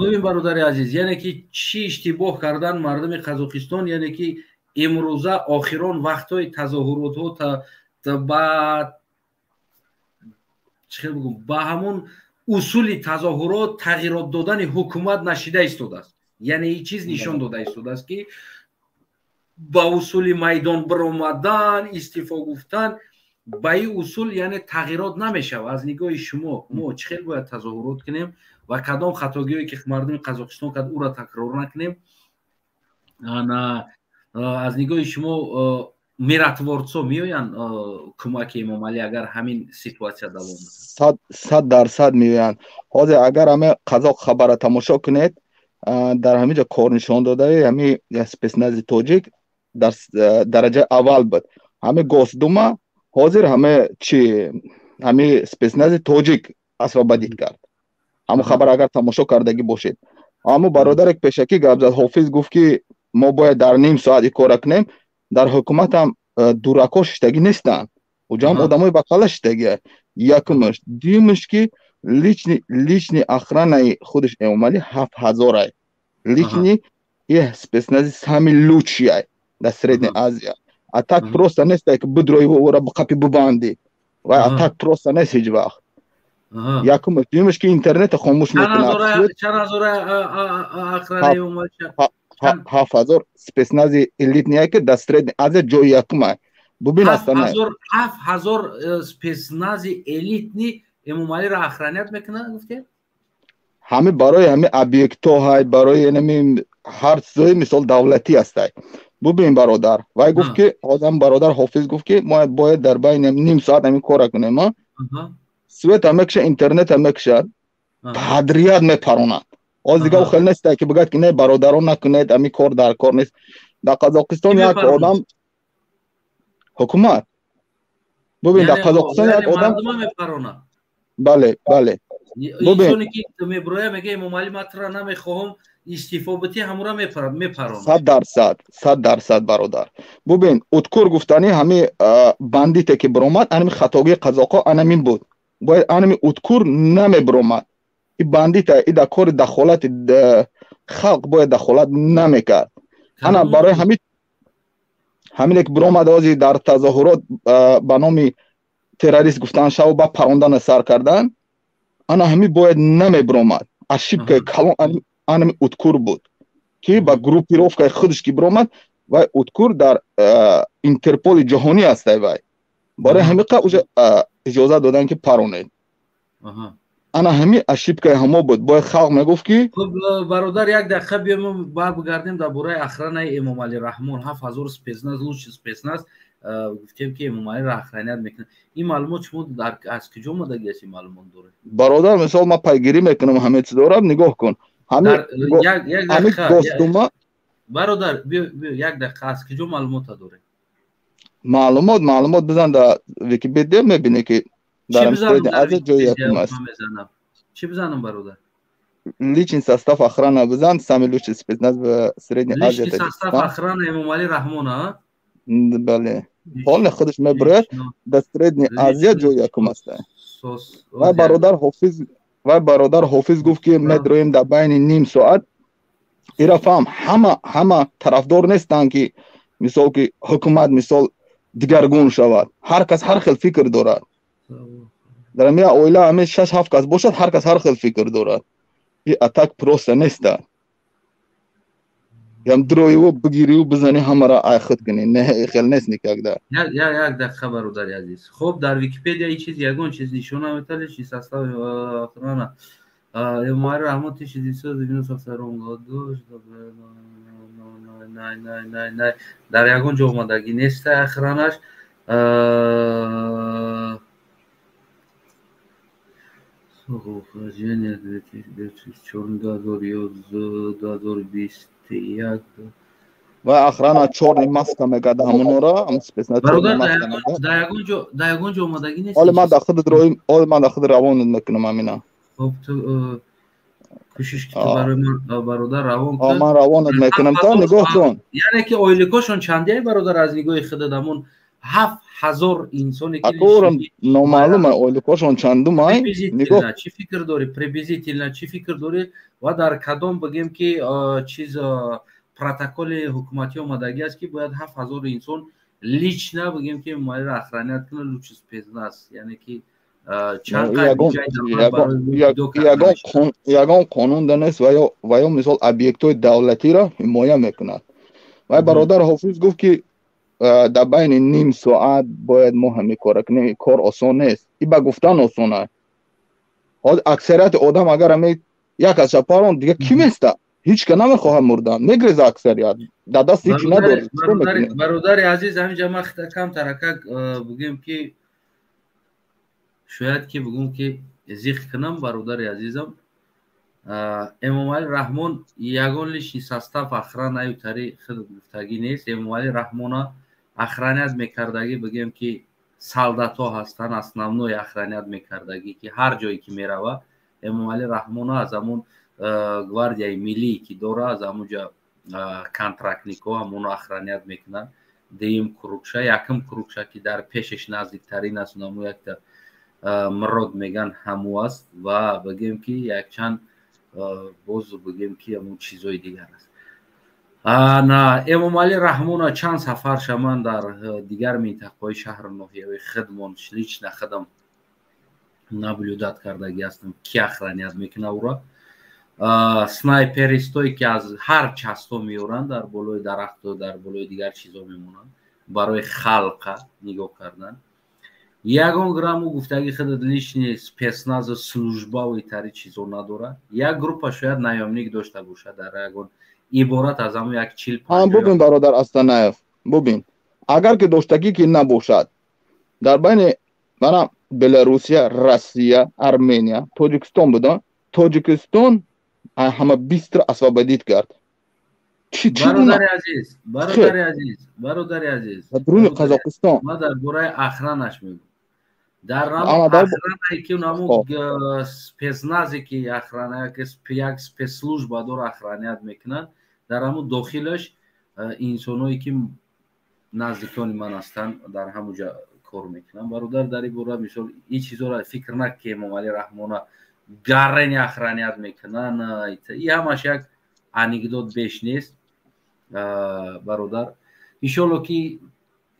ببین برادر عزیز یعنی که چی اشتباه کردن مردم قزاقستان یعنی که امروزه آخران وقتای تظاهرات ها تا بعد چه بگم با همون اصول تظاهرات تغییرات دادن حکومت نشیده ایستاده است. یعنی این چیز نشان داده ایستاده است که با اصول میدان برآمدن استعفا گفتن با این اصول یعنی تغییرات نمیشه. و از نگاه شما ما چخیل باید تظاهرات کنیم و کدام خطاگیری که مردم قزاقستان کرد او را تکرار نکنیم. از نگاه شما میراتворцо میآیند کمک امام علی اگر همین سیتواسیا دوام بده؟ 100% میآیند. حاضر اگر همه قزاق خبر تماشا کنید در همینجا کار نشان داده همین спецнази توجیک در درجه اول بود. همه گوسدوما حاضر همه چی همین спецнази توجیک اسرا بدید کرد. همه خبر اگر تماشا کردگی باشید. اما برادر یک پیشکی گفت حافظ گفت که ما باید در نیم ساعت کار کنیم. در حکومت هم دورکا شدگی نیستن و جمع آدمای بقاله شدگی. یکمش دیمش که لیچنی اخرانه خودش امامالی 7000 ای لیچنی یه спецнази сами лучшие در سرید آسیا. اتاک پروستا نیست که بدروی و را بقپی ببندی و اتاک پروستا نیست هیچ وقت. یکمش دیمش که اینترنت خاموش میکنه. چند هزار اخرانه امامالی 7000 спецнази елитния که در سرید آسیا جای یکمه. ببین استانه 7000 спецнази елитни امام علی را اخرانیت میکنه گفته؟ همه برای همه ابیکت های برای همین هر چیزی مثال دولتی است. ببین برادر وای گفت که آدم برادر حافظ گفت که ما باید در بین نیم ساعت همین کار کنیم. ما سویت هم میشه اینترنت هم میشه تدریاد میپرونند. از دیگه خیلی نیست که بگید که نه برادران نکنید همین کار در کار نیست. در قزاقستان یک آدم حکومت ببین در قزاقستان یک آدم بله اینجوری که میبروه میگه امام علی مطرح نمیخواهم استعفا بدی همورا میپرونه 100% برادر. ببین اتکور گفتنی همه بندیته که برآمد همین خطاگی قزاقا همین بود. باید همین اتکور نمیبرآمد. این بندیت این در کار دخالت خلق باید دخالت نمیکرد. انا برای همین یک برآمد ازی در تظاهرات به نام تروریست گفتن شو با پروندن سر کردن انا همین باید نمیبرآمد. اشیب که کلان همین اتکور بود که با گروپیروفکای خودش که برآمد و اتکور در اینترپول جهانی است. وای برای همین اجازه دادن که پرونید. انا همین اشیب که همه بود باید خلق میگفت که خب برادر یک دقیقه بیام بگردیم در برای اخرانه امام علی رحمان 7000 спецнази لوچ спецнази گفتیم که امام علی را اخرانیت میکنه. این معلومات شما از کجا اومدگی است این معلومات داره؟ برادر مثال ما پیگیری میکنم همه چیز دارم نگاه کن. همین گفتم برادر یک دقیقه از کجا معلومات داره؟ معلومات بزن در ویکی‌پدیا میبینی که در سرید آسیا جای یکم است. چی بزنم برادر؟ لیچین ساستاف اخرانه بزن سامی لوچ спецнази به سرید آسیا. لیچین ساستاف اخرانه امام علی رحمان ها؟ بله. حال خودش میبره در سرید آسیا جای یکم است. و برادر حافظ گفت که مدرویم در بین نیم ساعت ایرا فهم همه طرفدار نیستن که مثال که حکومت مثال دیگرگون شود. هر کس هر خیل فکر دارد. در میان اویلا همه 6-7 کس باشد، هر کس هر خیل فکر دارد. این اتاک پروست نیست. یم دروی و بگیری و بزنی همه را آخت کنی. نه خیل نیست نیک در. یک دقیقه برادر عزیز. خب در ویکی‌پدیا این چیز یگان چیز نشونه میتونه چی ساستاو آخرانه. اموال رحمت چیزی ساز اینو ساختارم داشت. نه در یگان جا اومدگی نیست آخرانش. Ухожение 2021 و آخران چهار ماسک میگه همون را هم سپیس برادر در یگان جا اومدگی نیست. حالا من داخل روان میکنم امینا. خب تو کوشش که برای من برادر روان کن. من روان میکنم تا نگاه کن. یعنی که اویلکاشون چندیه برادر از نگاه خود دمون 7000 انسانی که اکورم نامعلومه اویلکاشون چندم نگاه چی فکر داری پریبیزیتیلنا چی فکر داری و در کدام بگیم که چیز پروتکل حکومتی اومدگی است که باید 7000 انسان لیچنا بگیم که مایل اخرانیت کنه لوچس پزناس یعنی که یگان قانون دانست و یا مثال ابیکت‌های دولتی را حمایت میکند. و برادر حافظ گفت که در بین نیم ساعت باید ما همه کار کنیم. کار آسان نیست. این با گفتن آسانه. اکثریت آدم اگر همه یک از چپاران دیگه کی میسته؟ هیچ که نمیخواه مردن. میگریزه اکثریت. در دست هیچی نداره. برادر عزیز همینجا ما کم ترکه بگیم که شاید که بگم که ذکر کنم برادر عزیزم امام علی رحمان یگان لیشی ساستاف اخران ایو تاریخ گفتگی نیست. امام علی رحمان اخرانیت میکردگی بگیم که سالدات ها هستن основной اخرانیت میکردگی که هر جایی که میروه امام علی رحمان از همون گواردیای ملی که دوره از همونجا کانترکتنیکو همون اخرانیت میکنن. دیم کروکشا یکم کروکشا که در پیشش نزدیکترین است نامو یک مراد میگن همو است و بگیم که یک چند باز بگیم که همون چیزای دیگر است. نه امام علی رحمان چند سفر شمن در دیگر منطقه‌های شهر ناحیه خدمون شلیچ نخدم نبلودات کردگی هستم کی اخرانیت میکنه او را سنایپریستایی که از هر چستا میورن در بالای درخت و در بالای دیگر چیزا میمونن برای خلق نگاه کردن. یگان گرامو گفتگی خود لیش نیست پسناز سلوجبا و ایتاری چیزو نداره. یک گروپ شاید نیامنیک داشته باشه در یگان عبارت از همون یک 40-50 ببین برادر استانایف ببین اگر که داشتگی که نباشد در بین من بلاروسیا روسیه ارمنیا تاجیکستان بودن تاجیکستان همه 20 را اسوابدید کرد. برادر عزیز درون قزاقستان ما در برای اخرانش میگم در نام اخرانه که نامو سپزنازی که اخرانه که یک سپسلوژ با دور اخرانیت میکنن در همون داخلش انسانایی که نزدیکان من هستن در همونجا کار میکنن. برادر در این برای مثال این چیزا را فکر نکنه امام علی رحمان گرنی اخرانیت میکنن. این همش یک انکدوت بیش نیست برادر. ایشالله که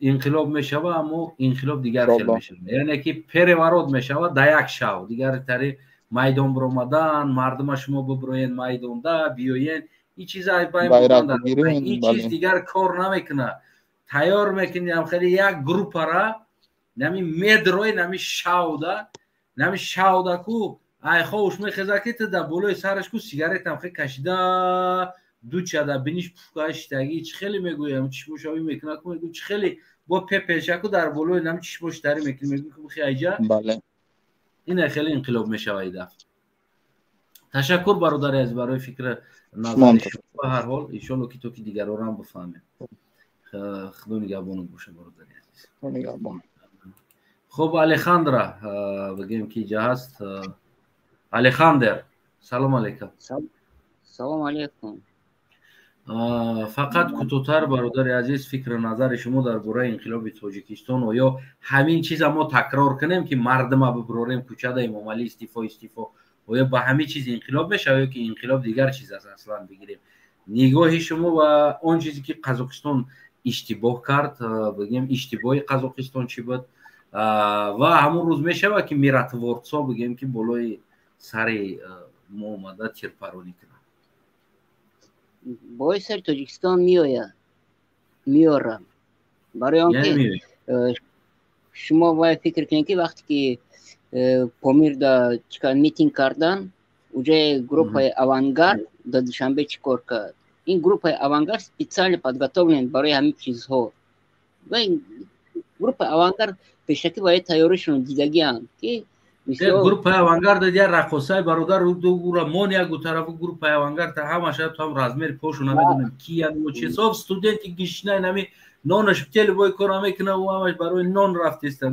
انقلاب میشوه اما انقلاب دیگر خیلی میشه یعنی که پرورود میشوه در یک شو دیگر تری میدان برآمدن مردم شما ببروین میدان ده بیاین این چیزا این چیز دیگر کار نمیکنه. تیار میکنیم خیلی یک گروپ را نمی مدروی نمی شوده کو ای خوش میخزه که در بالای سرش کو سیگارت هم خیلی کشیده دو چاده بینیش پفکاش تاگی چه خیلی میگویم چشموشاوی میکنه کو میگو چه خیلی با پپشکو در بالای نمی چشموش داری میکنه میگو که بخی ایجا بله این خیلی انقلاب میشه ایده. تشکر برادر از برای فکر نظر شما. هر حال ان شاء الله که تو که دیگران رو هم بفهمه. خدا نگهبان باشه برادر عزیز. خدا نگهبان. خب الخاندرا بگیم که جا هست. الخاندر سلام علیکم. سلام علیکم. فقط کوتاه‌تر برادر عزیز فکر نظر شما درباره انقلاب تاجیکستان و یا همین چیز ما تکرار کنیم که مردم ببروریم کوچه ده امام علی استیفا و یا با همین چیز انقلاب بشه یا که انقلاب دیگر چیز است اصلا بگیریم نگاه شما و آن چیزی که قزاقستان اشتباه کرد بگیم اشتباه قزاقستان چی بود و همون روز میشه که میراتوارتسا بگیم که بالای سر ما اومده تیرپرانی کنه بالای سر تاجیکستان میارم برای آنکه شما باید فکر کنید که وقتی که پامیر دا چیکار میتینگ کردن اونجا گروپ авангард до دوشنبه چیکار کرد این گروپ авангард специально подготовлен برای همین چیزها و این گروپ авангард به شکلی باید تیاریشون دیدگی هم که گروپ авангард دیگه رقصای برادر دو گروه مون یک طرف گروپ авангарد همش تو هم رزمیر پوشو نمیدونم کی و چه حساب استودنتی گشنه نمی نانش تل بای کار میکنه و همش برای نان رفته است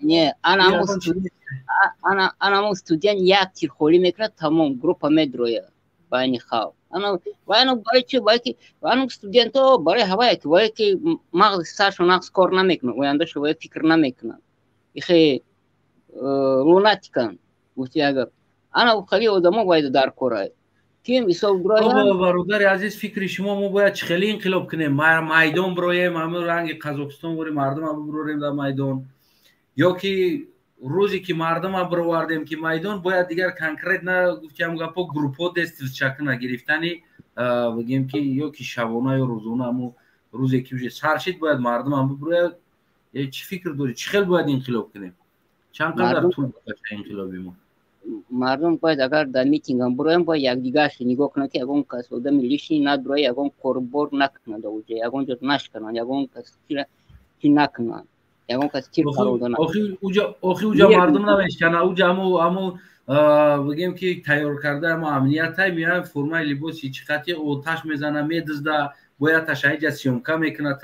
نه انا مو استودент یک تیر خوری میکنه تمام گروپ میدروه با این خواب انا برای چی باید استودنت ها برای هوایی که باید که مغز سرشون نقص کار نمیکنه و انداش باید فکر نمیکنه ایخی لوناتیکن گفتی اگر انا خیلی آدم باید در کاره تیم حساب بابا برادر عزیز فکر شما ما باید خیلی انقلاب کنیم میدان برایم همه رنگ قزاقستان برای مردم هم بروریم در میدان یا که روزی که مردم هم بروردیم که میدان باید دیگر کنکریت نه گفتیم گپا گروپا دست چکن گرفتنی بگیم که یا که شبانه یا روزانه همو روزی که میشه سرشید باید مردم هم بروید چی فکر داری چی خیلی باید انقلاب کنیم چند قدر طول بکشه انقلابی ما مردم باید اگر در میتینگ هم برایم باید یک دیگرش نگاه کنه که اگون کس آدم لیشی نداره اگون کوربور نکنه در اوجه اگون جد نشکنن اگون کس چی نکنن اگون کس چی کارو آخی اوجا مردم نمیشکنه اوجا همو بگیم که تیار کرده اما امنیت های میان فرمای لباسی چقدر اوتش میزنه میدزده باید تشایج سیومکا میکنه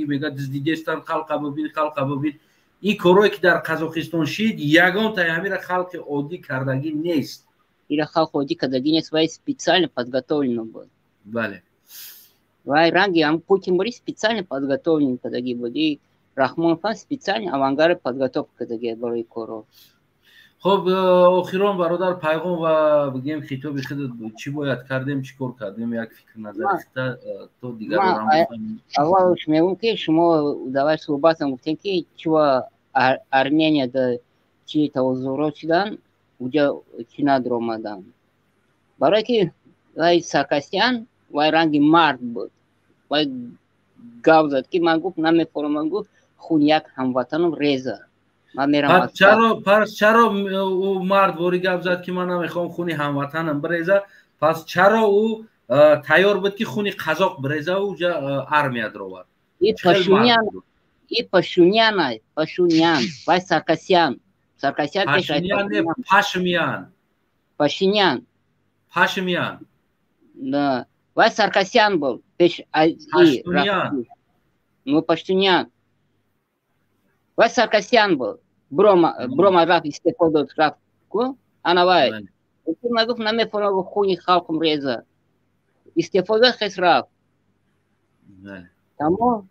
میگه دزدیدستان خلق ببین این کارایی که در قزاقستان شید یگان تا خلق عادی کردگی نیست این خلق عادی کردگی نیست و специально подготовлено بود بله و رنگی هم پوتین بری специально подготовлен کردگی بود رحمانов هم специально авангард подготовка کردگی برای کارو خب آخران برادر پیغام و بگیم خطاب خود چی باید کردیم چی کار کردیم یک فکر نظر تو دیگر رو اولش میگم که شما давай صحبت هم گفتین که چوا ارمنیا دا چی توزورات شدن اونجا چی ندر آمدن برای که وای سرکسیان وای رنگ مرد بود وای گاو زد که من گفت نمیفهمم من گفت خون یک هموطنم ریزه پس چرا او مرد واری گپ زد که من نمیخوام خونی هموطنم بریزه پس چرا او تیار بود که خونی قزاق بریزه و ارمیا درآورد این پاشونیان وای سرکسیان پاشمیان نه وای سرکسیان بود پیش پاشتونیان وای سرکسیان بود بروما رفت استفاده داد رفت کو انا وای من گفت نمیفهمم خونی خلقم ریزه استفاده خیس رفت تمام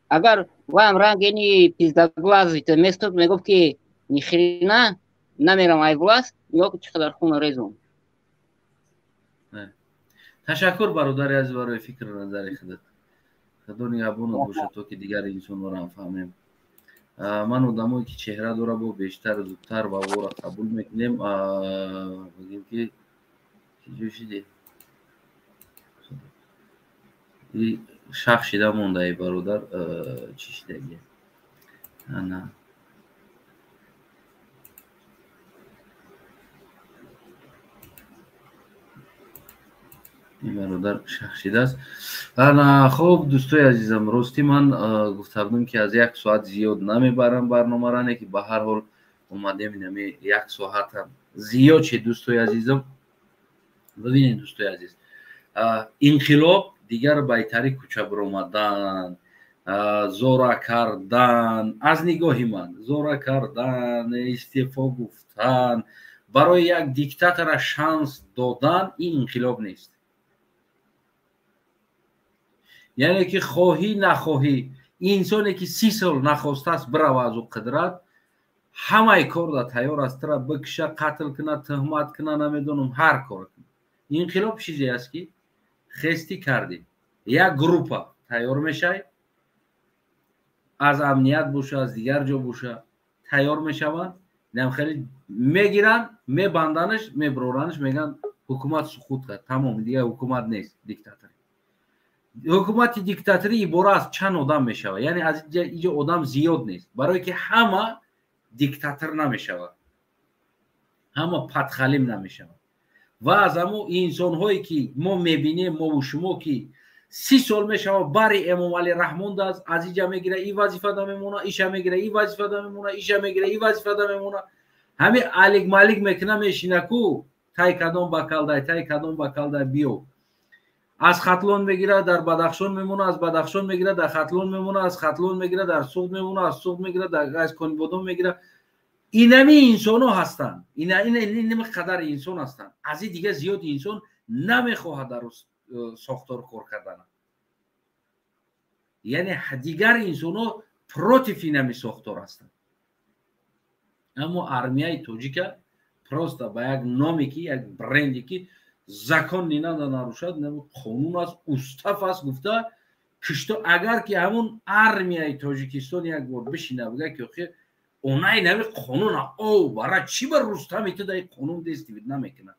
اگر وایم رنگ اینی پیزداگلازی تو میستوک میگفت که نیخرینا نمیرم ای власть یا چقدر خون ریزم تشکر برادر عزیز برای فکر و نظر خودت خدا نگهبان باشه تو که دیگر انسان رو هم فهمیم من آدمایی که چهره داره با بیشتر زودتر و او را قبول میکنیم بگیم که چجور شده شخ شده مونده ای برادر چی شده نه این برادر شخصیده است. خب دوستای عزیزم راستی من گفته بودم که از 1 ساعت زیاد نمیبرم برنامه را که به هر حال اومدیم اینمی 1 ساعت هم زیاد چه دوستای عزیزم ببینید دوستای عزیز انقلاب دیگر بهتری کوچه برآمدن زورا کردن از نگاهی من زورا کردن استعفا گفتن برای یک دیکتاتور شانس دادن این انقلاب نیست. یعنی که خواهی نخواهی انسانی که 30 سال نخواسته است بره از او قدرت همه کار را تیار است را بکشه قتل کنه تهمت کنه نمیدونم هر کار کنه انقلاب چیزی است که خستی کردی یک گروه تیار میشه از امنیت باشه از دیگر جا باشه تیار میشوند نم خیلی میگیرن میبندنش میبرورنش میگن حکومت سقوط کرد تمام دیگه حکومت نیست دیکتاتوری حکومت دیکتاتوری عبارت از چند آدم میشود یعنی از اینجا آدم زیاد نیست برای که همه دیکتاتور نمیشود همه پدخلیم نمیشود و از همون انسان هایی که ما میبینیم ما و شما که 30 سال میشود برای امام علی رحمون از اینجا میگیره این وظیفه دا میمونه ایشا میگیره این وظیفه دا میمونه ایشا میگیره این وظیفه دا میمونه همین علیک مالک میکنه میشینه کو تای کدام بکالدای تای کدام بکالدای بیو از خطلون میگیره در بدخشان میمونه از بدخشان میگیره در خطلون میمونه از خطلون میگیره در سوق میمونه از سوق میگیره در از کنبودون میگیره اینمی انسان ها هستن این قدر انسان هستن از این دیگه زیاد انسان نمیخواهد در ساختار کار کردن یعنی دیگر انسان ها پروتیف اینمی ساختار هستن اما ارمیای توجیک پروستا با یک نامی که یک برندی که زکان نینا نروشد نمو قانون است استاف است گفته کشتا اگر که همون ارمیای تاجیکستان یک بار بشینه بگه که خیلی اونای نمی قانون او برای چی بر رستمی تو دای قانون دستی بید نمیکنه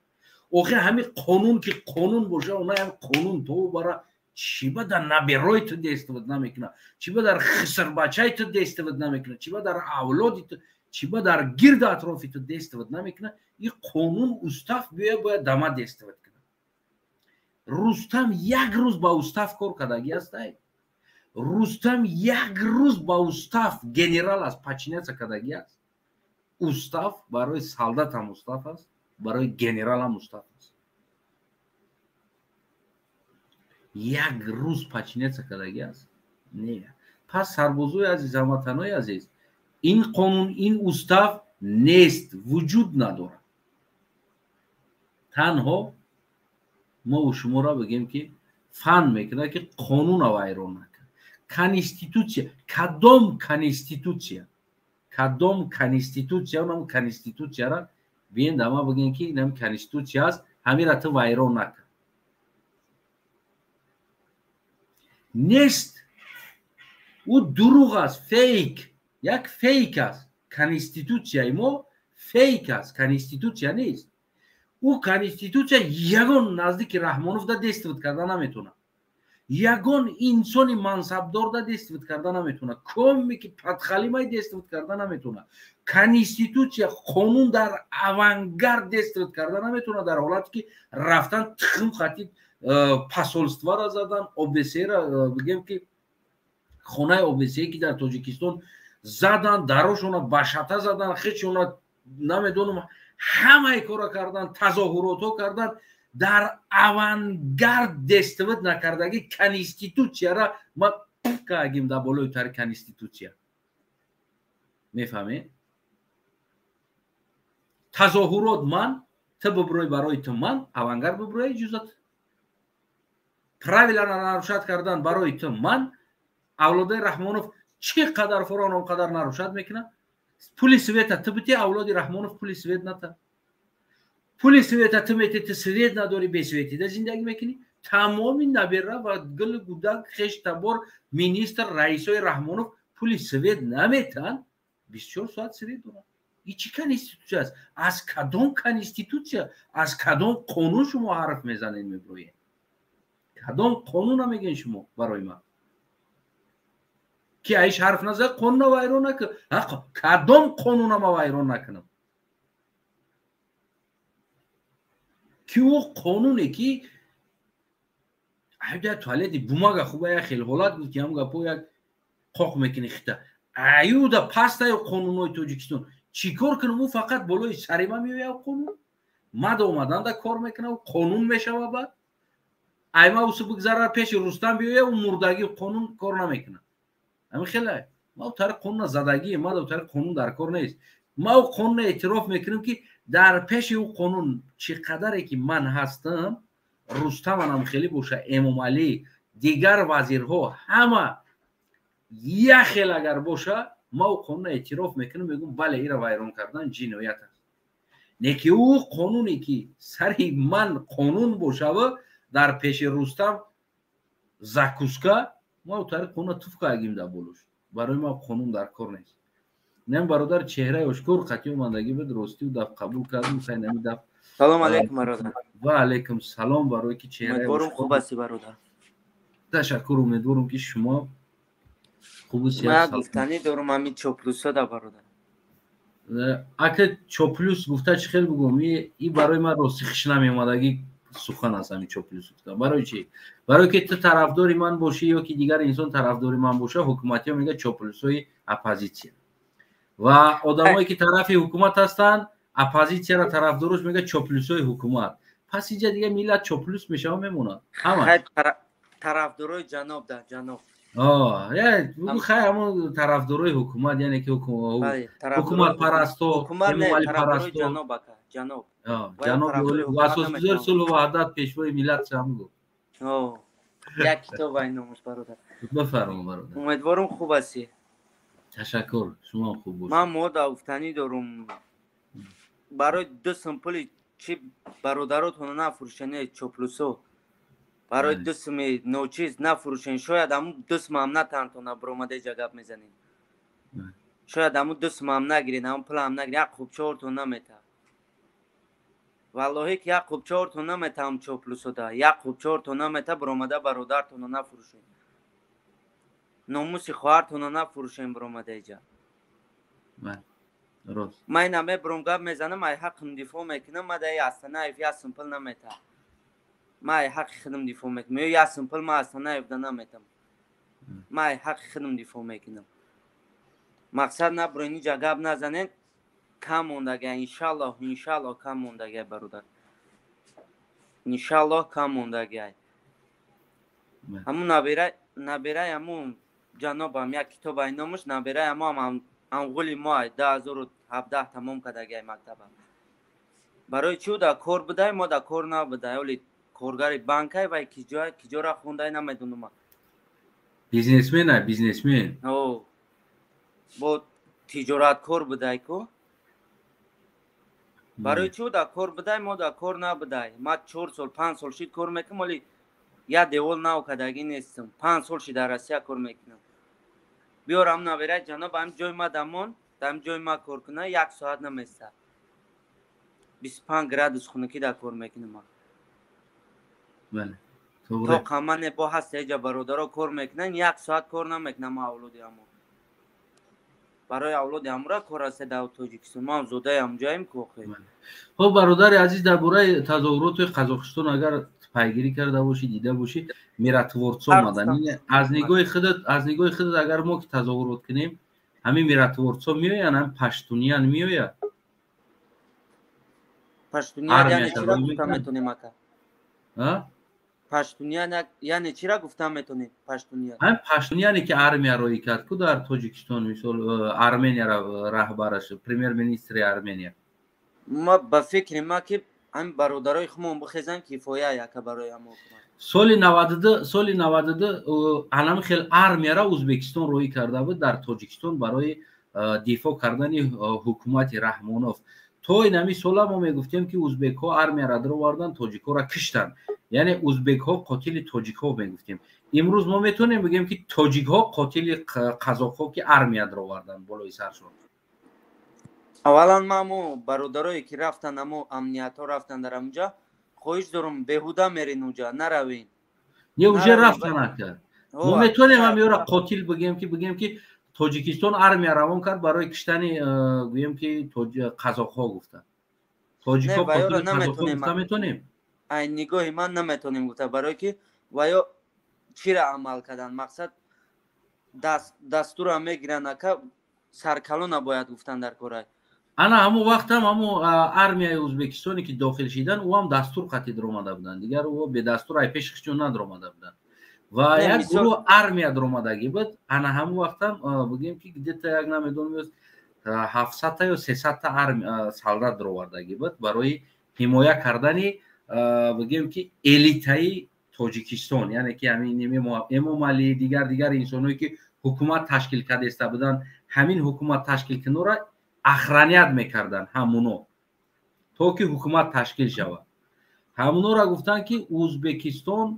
اوخه همین قانون که قانون باشه اونای هم قانون تو برای چی با در نبیروی تو دستی بید نمیکنه چی با در خسر بچه تو دستی بید نمیکنه چی با در اولادی تو چی با در گرد اطرافی تو دستی بید نمیکنه این قانون استاف باید دمه دستی بید کنه رستم یک روز با استاف کار کدگی است رستم یک روز با استاف گنرال از پچینیت کدگی است استاف برای سالدات هم استاف است برای گنرال هم استاف است یک روز پچینیت کدگی است نه پس سربازوی عزیز هموطنای عزیز این قانون این استاف نیست وجود نداره تنها ما و شما را بگیم که فن میکنه که قانون را ویران نکنه کنستیتوسیا کدام کنستیتوسیا اونم کنستیتوسیا را بیاین دما بگین که اینم کنستیتوسیا است همین را تو ویران نکن نیست او دروغ است فیک یک فیک است کنستیتوسیا ما فیک است کنستیتوسیا نیست او کنستیتوسیا یگان نزدیک رحمانوف دا دستورد کردن نمیتونه یگان انسانی منصبدار دا دستورد کردن نمیتونه کمی که پدخلیمای دستورد کردن نمیتونه کنستیتوسیا قانون در اوانگارد دستورد کردن نمیتونه در حالتی که رفتن تخم خطی پاسولستوا را زدن اوبسی را بگیم که خونه اوبسی که در تاجیکستان زدن دراشون باشته زدن خیچون نمیدونم همه کارا کردن تظاهرات کردن در اوانگارد دستورد نکردگی کنستیتوسیا را ما کاگیم در بالای تر کنستیتوسیا میفهمی تظاهرات من تو ببروی برای تو من اوانگارد ببروی اجازت правила нарушат کردن برای تو من اولاد رحمانوف چقدر فران اونقدر نروشد میکنه پولی سویت تو بتی اولاد رحمانوف پولی سویت نتا پولی سویت تو میتی تو سویت نداری به سویتی در زندگی میکنی تمامی نبیره و گل گودک خش تبار مینیستر رئیسای رحمانوف پولی سویت نمیتن 24 ساعت سویت دارن این چی کنستیتوسیا است از کدام کنستیتوسیا از کدام قانون شما حرف میزنین میبروین کدام قانون میگین شما برای من که ایش حرف نزد قانون ویران نکن کدام قانون ما ویران نکنم که او قانونی که ایده توالتی بوماگا خوبه یک خیلی حالت بود که هم گپو یک قاق میکنی خیطه ایوده پسته قانون های تاجیکستان چی کار کنم او فقط بالای سریمه میوه قانون مد اومدن در کار میکنه و قانون میشوه بعد ایما او سو بگذاره پیش رستم بیوه و مردگی قانون کار نمیکنه همین خیلی ما طریق قانون زدگی ما در طریق قانون در کار نیست ما قانون اعتراف میکنیم که در پیش او قانون چقدری که من هستم رستم هم خیلی باشه امام علی دیگر وزیرها همه یک خیلی اگر باشه ما قانون اعتراف میکنیم میگم بله این را ویران کردن جنایت است не ки ӯ қонуне ки сари ман қонун бошава дар пеши рустам закуска ма утари қонуна туфка агим да болуш барои ма қонун дар кор нест нем бародар чеҳраи ошкор қатъи омандагӣ бид ростию дав қабул кардем сайнами дав салом алейкум бародар ва алейкум салом барое ки чеҳраи умедворум хуб ҳасти бародар ташаккур умедворум ки шумо хубу сиҳат гуфтанӣ дорум ҳамин чоплюса да бародар ака чоплюс гуфта чӣ хел бигӯм и барои ман рости хиш намеомадагӣ сухан аст ҳамин чоплюс гуфта барои чӣ барое ки ту тарафдори ман бошӣ ё ки дигар инсон тарафдори ман боша ҳукуматиҳо мегӯяд чоплюсҳои оппозитсия ва одамое ки тарафи ҳукумат ҳастанд оппозитсияро тарафдорош мегӯяд чоплюсҳои ҳукумат пас инҷа дигар миллат чоплюс мешава мемонад ҳама тарафдорои ҷаноб да ҷаноб хай ҳамон тарафдорои ҳукумат яъне ки ҳукумат парастҳо эмомалӣ парастҳо ҷаноб асосгузори сулҳу ваҳдат пешвои миллат ҳам гуфт як китоб айномуш бародар бафармо бародар умедворум хуб ҳастӣ ташаккур шумо хуб бошед ман мода гуфтанӣ дорум барои ду симпли чи бародаротон нафурӯшане чоплусо барои ду сими ночиз нафурӯшен шояд ҳамун ду симам натантона биромада иҷа гап мезанем шояд ҳамун ду симам нагиред ҳамун пулам нагиред як хубчаортон намета валлоҳе ки як хубчаортон намета ҳам чоплусода як хубчаортон намета биромада бародаратонро нафурӯшен номуси хоҳартонро нафурӯшен биромада иҷа ман инаме биром гап мезанам ай ҳаққим дифоъ мекунам мада астанаев я симпл намета ман ай ҳаққи худам дифоъ мекунам ё я симпл ман астанаевда наметам ман ай ҳаққи худам дифоъ мекунам мақсад на бироин иҷа гап назанен кам мондагия иншаллоҳ кам мондагия бародар иншаллоҳ кам мондагия ҳамун набераи ҳамун ҷанобам як китоб айномуш набераи ҳамон анғули моай 2017 тамом кардагия мактаба барои чӣ да кор будай мо да кор набудай оли коргари банкай вай киҷора хондай намедонам бизнесмен бо тиҷораткор будай ку барои чӣ да кор будай мо да кор набудай ма 4 сол 5 сол шид кор мекунам оли я девол нав кардагӣ нестам 5 сол шид дар Россия кор мекунам биёрам навераи ҷаноб ҳам ҷои ма дамон дам ҷои ма кор куна 1 соат наместа 25 градус хунукӣ да кор мекунам то қамане бо ҳаст эҷа бародаро кор мекунан 1 соат кор намекунам авлоди ҳамо барои авлоди ҳамора кор аст дар тоҷикистон мо ҳам зодаи ҳамҷоем кохе хоб бародари азиз дар бораи тазовуротҳои Қазоқистон агар пайгирӣ карда бошӣ дида бошӣ миратворцо омадан аз нигоҳи худат агар мо ки тазовурот кунем ҳамин миратворцо меоянд ҳам паштуниан меояд паштуниан яъне чира гуфта метонем ака паштуниан яъне чира гуфта метонем паштуниан ҳам паштуниане ки армияро кард ку дар тоҷикистон мисол армения раҳбараш премер министри армения ма ба фикри ма ки ҳамин бародарои худмон бихезан кифоя яка барои ҳама соли 92 ҳанами хел армияра Ӯзбекистон роҳӣ карда буд дар тоҷикистон барои дифоъ кардани ҳукумати Раҳмонов то инами сола мо мегуфтем ки ӯзбекҳо армияра дароварданд тоҷикҳоро киштанд яъне ӯзбекҳо қотили тоҷикҳо мегуфтем имрӯз мо метавонем бигем ки тоҷикҳо қотили қазоқҳо ки армия дароварданд болои саршон аввалан мамо бародарое ки рафтан амо амниятҳо рафтан дар амҷа хоҳиш дорум беҳуда мерин уҷа наравен не уже рафтан ака мо метавонем ҳамёра қотил бигем ки тоҷикистон армия равон кард барои киштани гӯем ки қазоқҳо гуфта тоҷикҳо қотили қазоқҳо гуфта метавонем ай нигоҳи ман наметавонем гуфта барое ки ваё чира амал карданд мақсад дастура мегиранд ака саркалона бояд гуфтан дар кора ана ҳамон вақт ҳам ҳамон армияи Ӯзбекистоне ки дохил шидан ӯ ҳам дастур қатъи даромада буданд дигар ӯ бедастур ай пеши хичон надромада буданд ва як гурӯҳ армия даромадагӣ буд ана ҳамон вақт ҳам бигем ки где-то як намедонам 700 ё 300 солдат даровардагӣ буд барои ҳимоя кардани бигем ки элитаи тоҷикистон яъне ки ҳамин эмомалӣ дигар инсоное ки ҳукумат ташкил кардаиста буданд ҳамин ҳукумат ташкилкунора ахраният мекарданд ҳамуно то ки ҳукумат ташкил шавад. ҳамунора гуфтанд ки Ӯзбекистон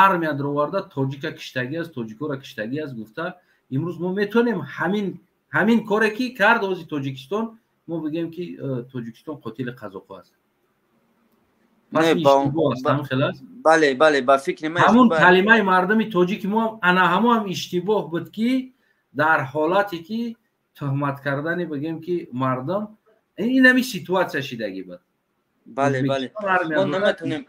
армияро оварда тоҷика киштагӣ аст, тоҷикора киштагӣ аст. гуфта имрӯз мо метавонем ҳамин коре ки кард ҳозир Тоҷикистон, мо бигем ки Тоҷикистон қотили қазоқо аст. бале ба фикри ман ҳамун калимаи мардуми тоҷики мо ана ҳамон иштибоҳ буд ки дар ҳолате ки тӯҳмат кардани бигем ки мардум ин ҳами ситуатсия шидагӣ буд. бале мо наметонем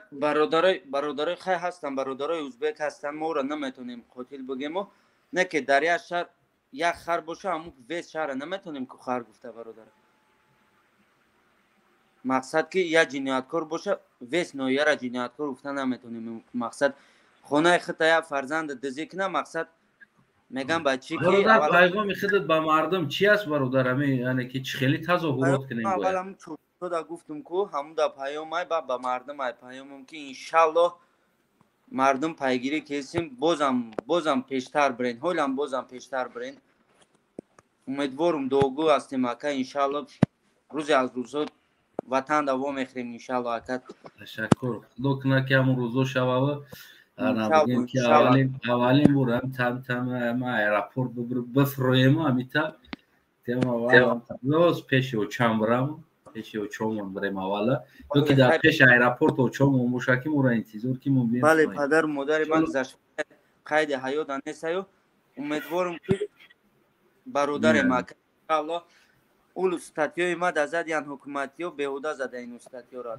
бародарои хай ҳастан, бародарои ӯзбек ҳастан, моро наметонем қотил бигему. Не ки дар як шаҳр як хар боша, ҳамун вес шаҳра наметонем ки хар гуфта бародар. мақсад ки як ҷинояткор боша, вес ноҳияра ҷинояткор гуфта наметонем. мақсад хонаи хита як фарзанда дизӣ кина, мақсад мегам бачи ки бародар пайғоми худат ба мардум чи аст бародар, яъне ки чӣ хеле тазоҳурот кунем? аввал ҳамун чӯда гуфтум ку ҳамуда паёмай ба мардумай паёмам ки иншаллоҳ мардум пайгирӣ кесим, бозам пештар бирен, ҳолам бозам пештар бирен. умедворум дуогӯ ҳастем ака, иншаллоҳ рӯзе аз рӯзҳо ватан даво мехӯрем иншаллоҳ ака. Ташаккур. Худо кунад ки ҳамун рӯзо шавава. Бигем ки аввалин бор там аэропорт бифроем амита тема пеши очам бирам, пеши очомон бирем аввала. Ёки дар пеши аэропорт очомон боша ки моро интизор ки мо бием. Бале, падару модари ман гузашта қайди ҳаёта нестаю. умедворум ки бародарем ака иншаллоҳ улу статьёи ма дазадиян ҳукуматиё беҳуда зада ину статьёро.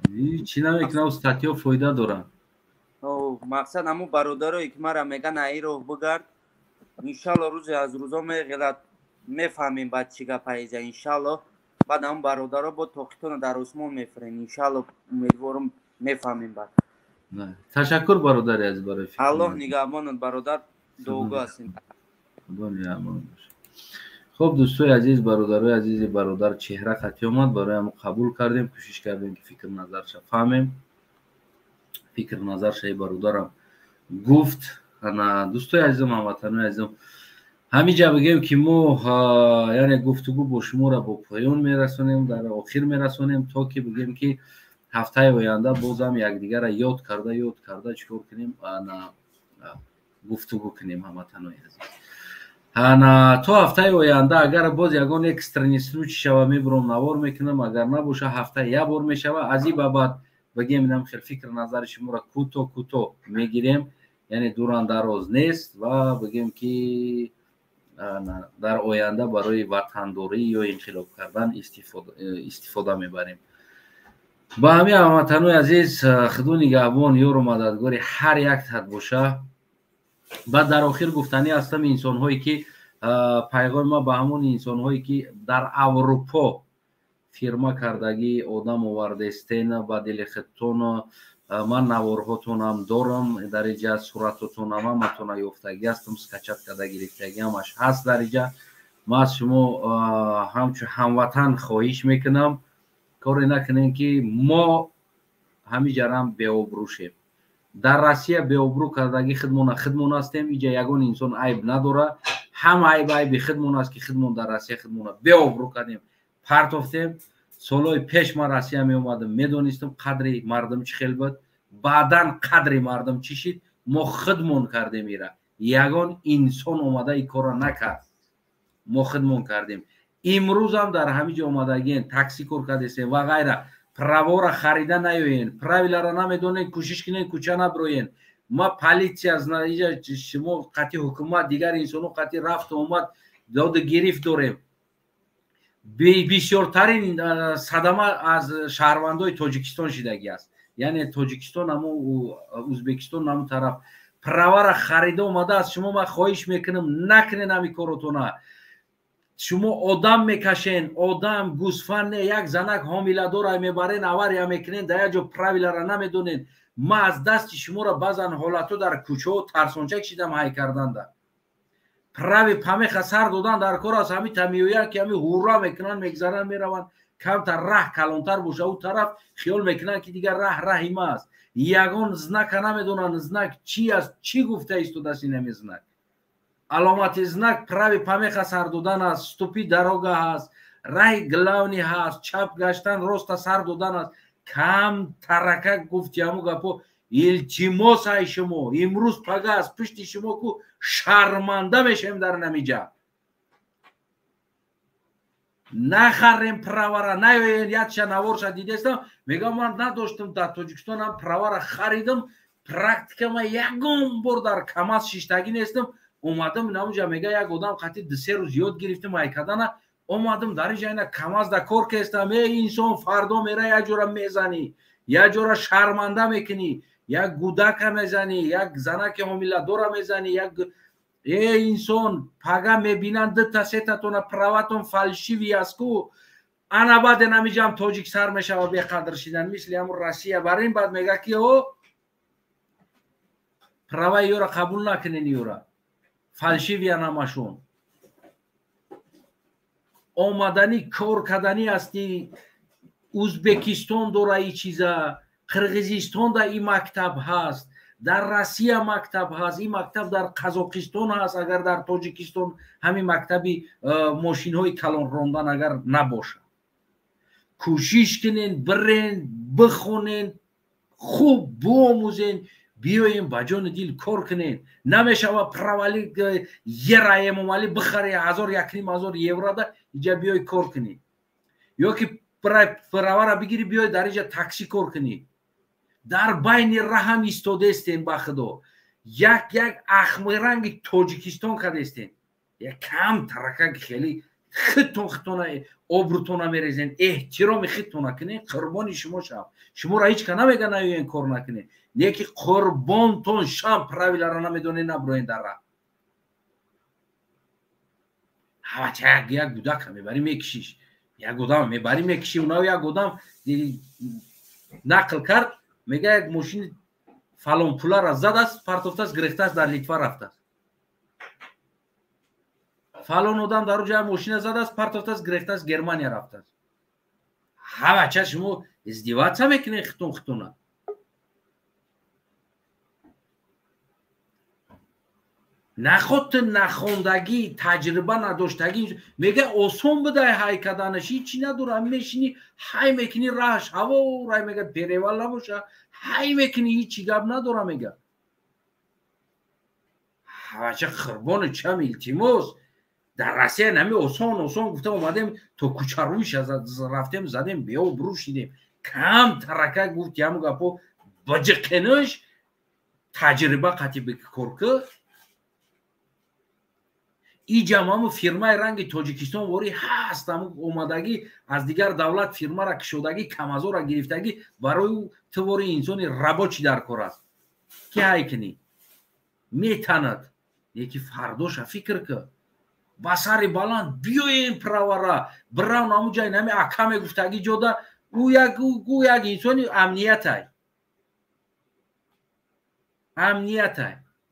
Чӣ намекунам статьё фоида дорам. мақсад ҳамун бародарое ки мара меган аи роҳ бигард, иншаллоҳ рӯзе аз рӯзо меғилад мефаҳмем баъд чӣ гапаиза иншаллоҳ. баъд ҳамун бародаро бо тоқитона дар осмон мефурем иншаллоҳ. умедворум мефаҳмем баъд. Ташаккур бародари азиз барои фикр. аллоҳ нигаҳбонат бародар, дуогӯ ҳастем. худо нигаҳбон бошад. хуб дӯстои азиз, бародарои азизи бародар чеҳра хати омад, барои қабул кардем, кӯшиш кардем ки фикр назарша фаҳмем. фикр назаршаи бародарам гуфт. дӯстои азизам, ҳамватанои азизам, ҳаминҷа бигем ки мо яъне гуфтугӯ бо шуморо бо поён мерасонем, дар охир мерасонем, то ки бигем ки ҳафтаи оянда бозам якдигарро ёд карда чикор кунем, гуфтугӯ кунем ҳамватанои азиз. то ҳафтаи оянда агар боз ягон экстрени случай шава мебурам навор мекунам, агар набоша ҳафтаи як бор мешава. аз ин ба баъд бигем инам хел фикр назари шуморо кӯтоҳ мегирем, яъне дурандароз нест ва бигем ки дар оянда барои ватандорӣ ё инқилоб кардан истифода мебарем. ба ҳамин ҳамватанои азиз, худо нигаҳбон, ёру мададгори ҳар яктат боша. баъд дар охир гуфтанӣ ҳастам инсонҳое ки пайғоми ма ба ҳамон инсонҳое ки дар аврупо фирма кардагӣ одам овардестен ба дили худтон, ман наворҳотонам дорам, дар инҷа суратотонам ҳаматона ёфтагӣ ҳастам, скачат карда гирифтагӣ ҳамаш ҳаст дар инҷа. ман аз шумо ҳамчун ҳамватан хоҳиш мекунам, коре накунем ки мо ҳаминҷарам беобрӯшем. дар Россия беобрӯ кардагӣ худмон ҳастем. инҷа ягон инсон айб надора. ҳама айби худмон аст ки худмон дар Россия худмона беобрӯ кардем, партофтем. солҳои пеш ман Россия меомадам, медонистам қадри мардум чӣ хел буд, баъдан қадри мардум чӣ шид. мо худмон кардем ира. ягон инсон омада ин корро накард. мо худмон кардем. имрӯзам дар ҳамин ҷо омадагиен, такси кор кардесем ва ғайра. правора харида наёен, правиларо намедонен, кӯшиш кунен кӯча набироен. ма политсия шумо қатъи ҳукумат, дигар инсонҳо қатъи рафту омад, доду гирифт дорем. бисёртарин садама аз шаҳрвандои Тоҷикистон шидагӣ аст. яъне Тоҷикистон ҳамун Ӯзбекистон ҳамун тараф правара харида омада аст. шумо ма хоҳиш мекунам накунен ҳамин коротона. шумо одам мекашен, одам гӯсфанд як занак ҳомиладора мебарен, авария мекунен, дар як ҷо правиларо намедонен. ма аз дасти шуморо баъзан ҳолатҳо дар кӯчаҳо тарсонча кшидам ҳай карданда. прави памеха сар додан дар кор аст. ҳамин тамиёян ки ҳамин ҳурра мекунанд, мегзаранд, мераванд. камтар раҳ калонтар боша ӯ тараф, хиёл мекунанд ки дигар раҳи ма аст. ягон знака намедонанд знак чӣ аст, чӣ гуфта истодааст ин ҳамин знак. аломати знак прави памеха сар додан аст, ступи дарога аст, راه گلاونی هست، چپ گشتن راست سر دادن است. کم ترکک گفتی همو گپو التماس های شما امروز پگه از پشت شما کو شرمنده میشیم در نمیجا. نخریم پرواره نه یادش نوارش دیدستم میگم من نداشتم در تاجیکستان هم پرواره خریدم پرکتیکا ما یکم بار در کماس شیشتگی نیستم اومدم نموجا میگه یک آدم قطعی 2-3 روز یاد گرفتم ایکادن اومدم در اینجا کماس در کار کستم ای انسان فردا میره یک جورا میزنی یک جورا شرمنده میکنی یک گودک میزنی یک زنک حامله دور میزنی یک ای انسان پگه میبینن 2-3 تاتون پرواتون فالشیوی است کو انا بعد نمیجام تاجیک سر میشه و به قدر شدن مثل همون روسیه برین بعد میگه که او پروا یورا قبول نکنین یورا فالشیوی نماشون آمدنی کار کردنی هستی ازبکستان داره ای چیزا قرغیزستان در این مکتب هست در روسیه مکتب هست این مکتب در قزاقستان هست اگر در تاجیکستان همین مکتبی ماشین های کلان راندن اگر نباشه کوشش کنین برین بخونین خوب بآموزین بیاین بجان دیل کار کنین نمیشه و پروالی یه رای ممالی بخری 1000-1500 یورو ده اینجا بیای کار کنی یا که پرواره بگیری بیای در اینجا تاکسی کار کنی در بین راه هم ایستاده استین با خدا یک احمرنگ تاجیکستان کرده استین یک کم ترکه خیلی خطونه آبروتونه میریزین احترام خطونه کنین قربانی شما شم شما را هیچ که نمیگه این کار نکنین یکی قربانتون شم پرویل را نمیدونه نبروین در راه همه چه یک گودک میبری میکشیش یک گودم میبری میکشی اونا یک گودم نقل کرد میگه یک ماشین فلان پولا را زد است پرتافته است گرفته است در لیتوا رفته است فلان آدم در اونجا ماشین زد است پرتافته است گرفته است گرمانیا رفته است همه چه شما ازدواج هم میکنین خطونه نخوت نخوندگی تجربه نداشتگی میگه آسان بده های کدنش هیچی نداره میشینی های میکنی راهش هوا و رای میگه پیریوال نباشه های میکنی هیچی گب نداره میگه چه خربان چم التماس در روسیه نمی آسان گفته اومدیم تا کوچه رویش رفتیم زدیم بیا و بروشیدیم کم ترکه گفت همون گپو بجقنش تجربه قطعی بکر که این جمعه فیرمای رنگ تاجیکستان واری هست اومدگی از دیگر دولت فیرما را کشودگی کمازو را گرفتگی برای تواری انسانی رباچی در کار است که های کنی میتند یکی فرداش فکر که بسری بلند بیاین پرواره براون همون جای نمی اکم گفتگی جدا او یک انسانی امنیت های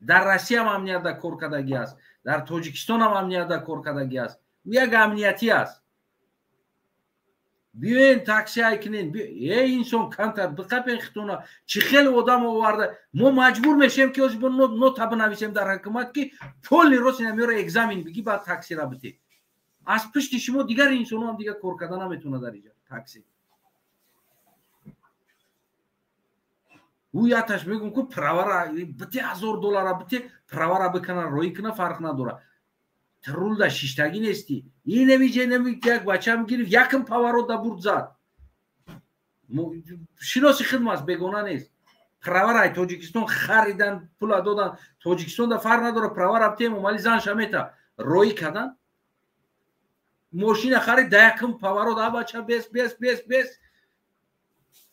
در روسیه هم امنیت در کار کردگی است در تاجیکستان هم امنیت در کار کردگی است یک امنیتی است بیاین تاکسی های کنین ای انسان کمتر بقیپین خطونه چی خیلی آدم آورده ما مجبور میشیم که از نوت بنویسیم در حکومت که پول راست نمیاره اگزامین بگی بعد تاکسی را بده از پشت شما دیگر انسان هم دیگر کار کردن نمیتونه در اینجا تاکسی او یاتش میگم که پرواره بتی $1000 بتی پرواره بکنن روی کنه فرق نداره ترول دا شیشتگی نیستی این نمیجه نمیگه یک بچه هم گیرف یکم پاورو دا برد زد شناسی خدمت بگونه نیست پرواره تاجیکستان خریدن پولا دادن تاجیکستان دا فرق نداره پرواره بتیم اومالی زن شمیتا روی کردن ماشین خرید دا یکم پاورو دا بچه بیس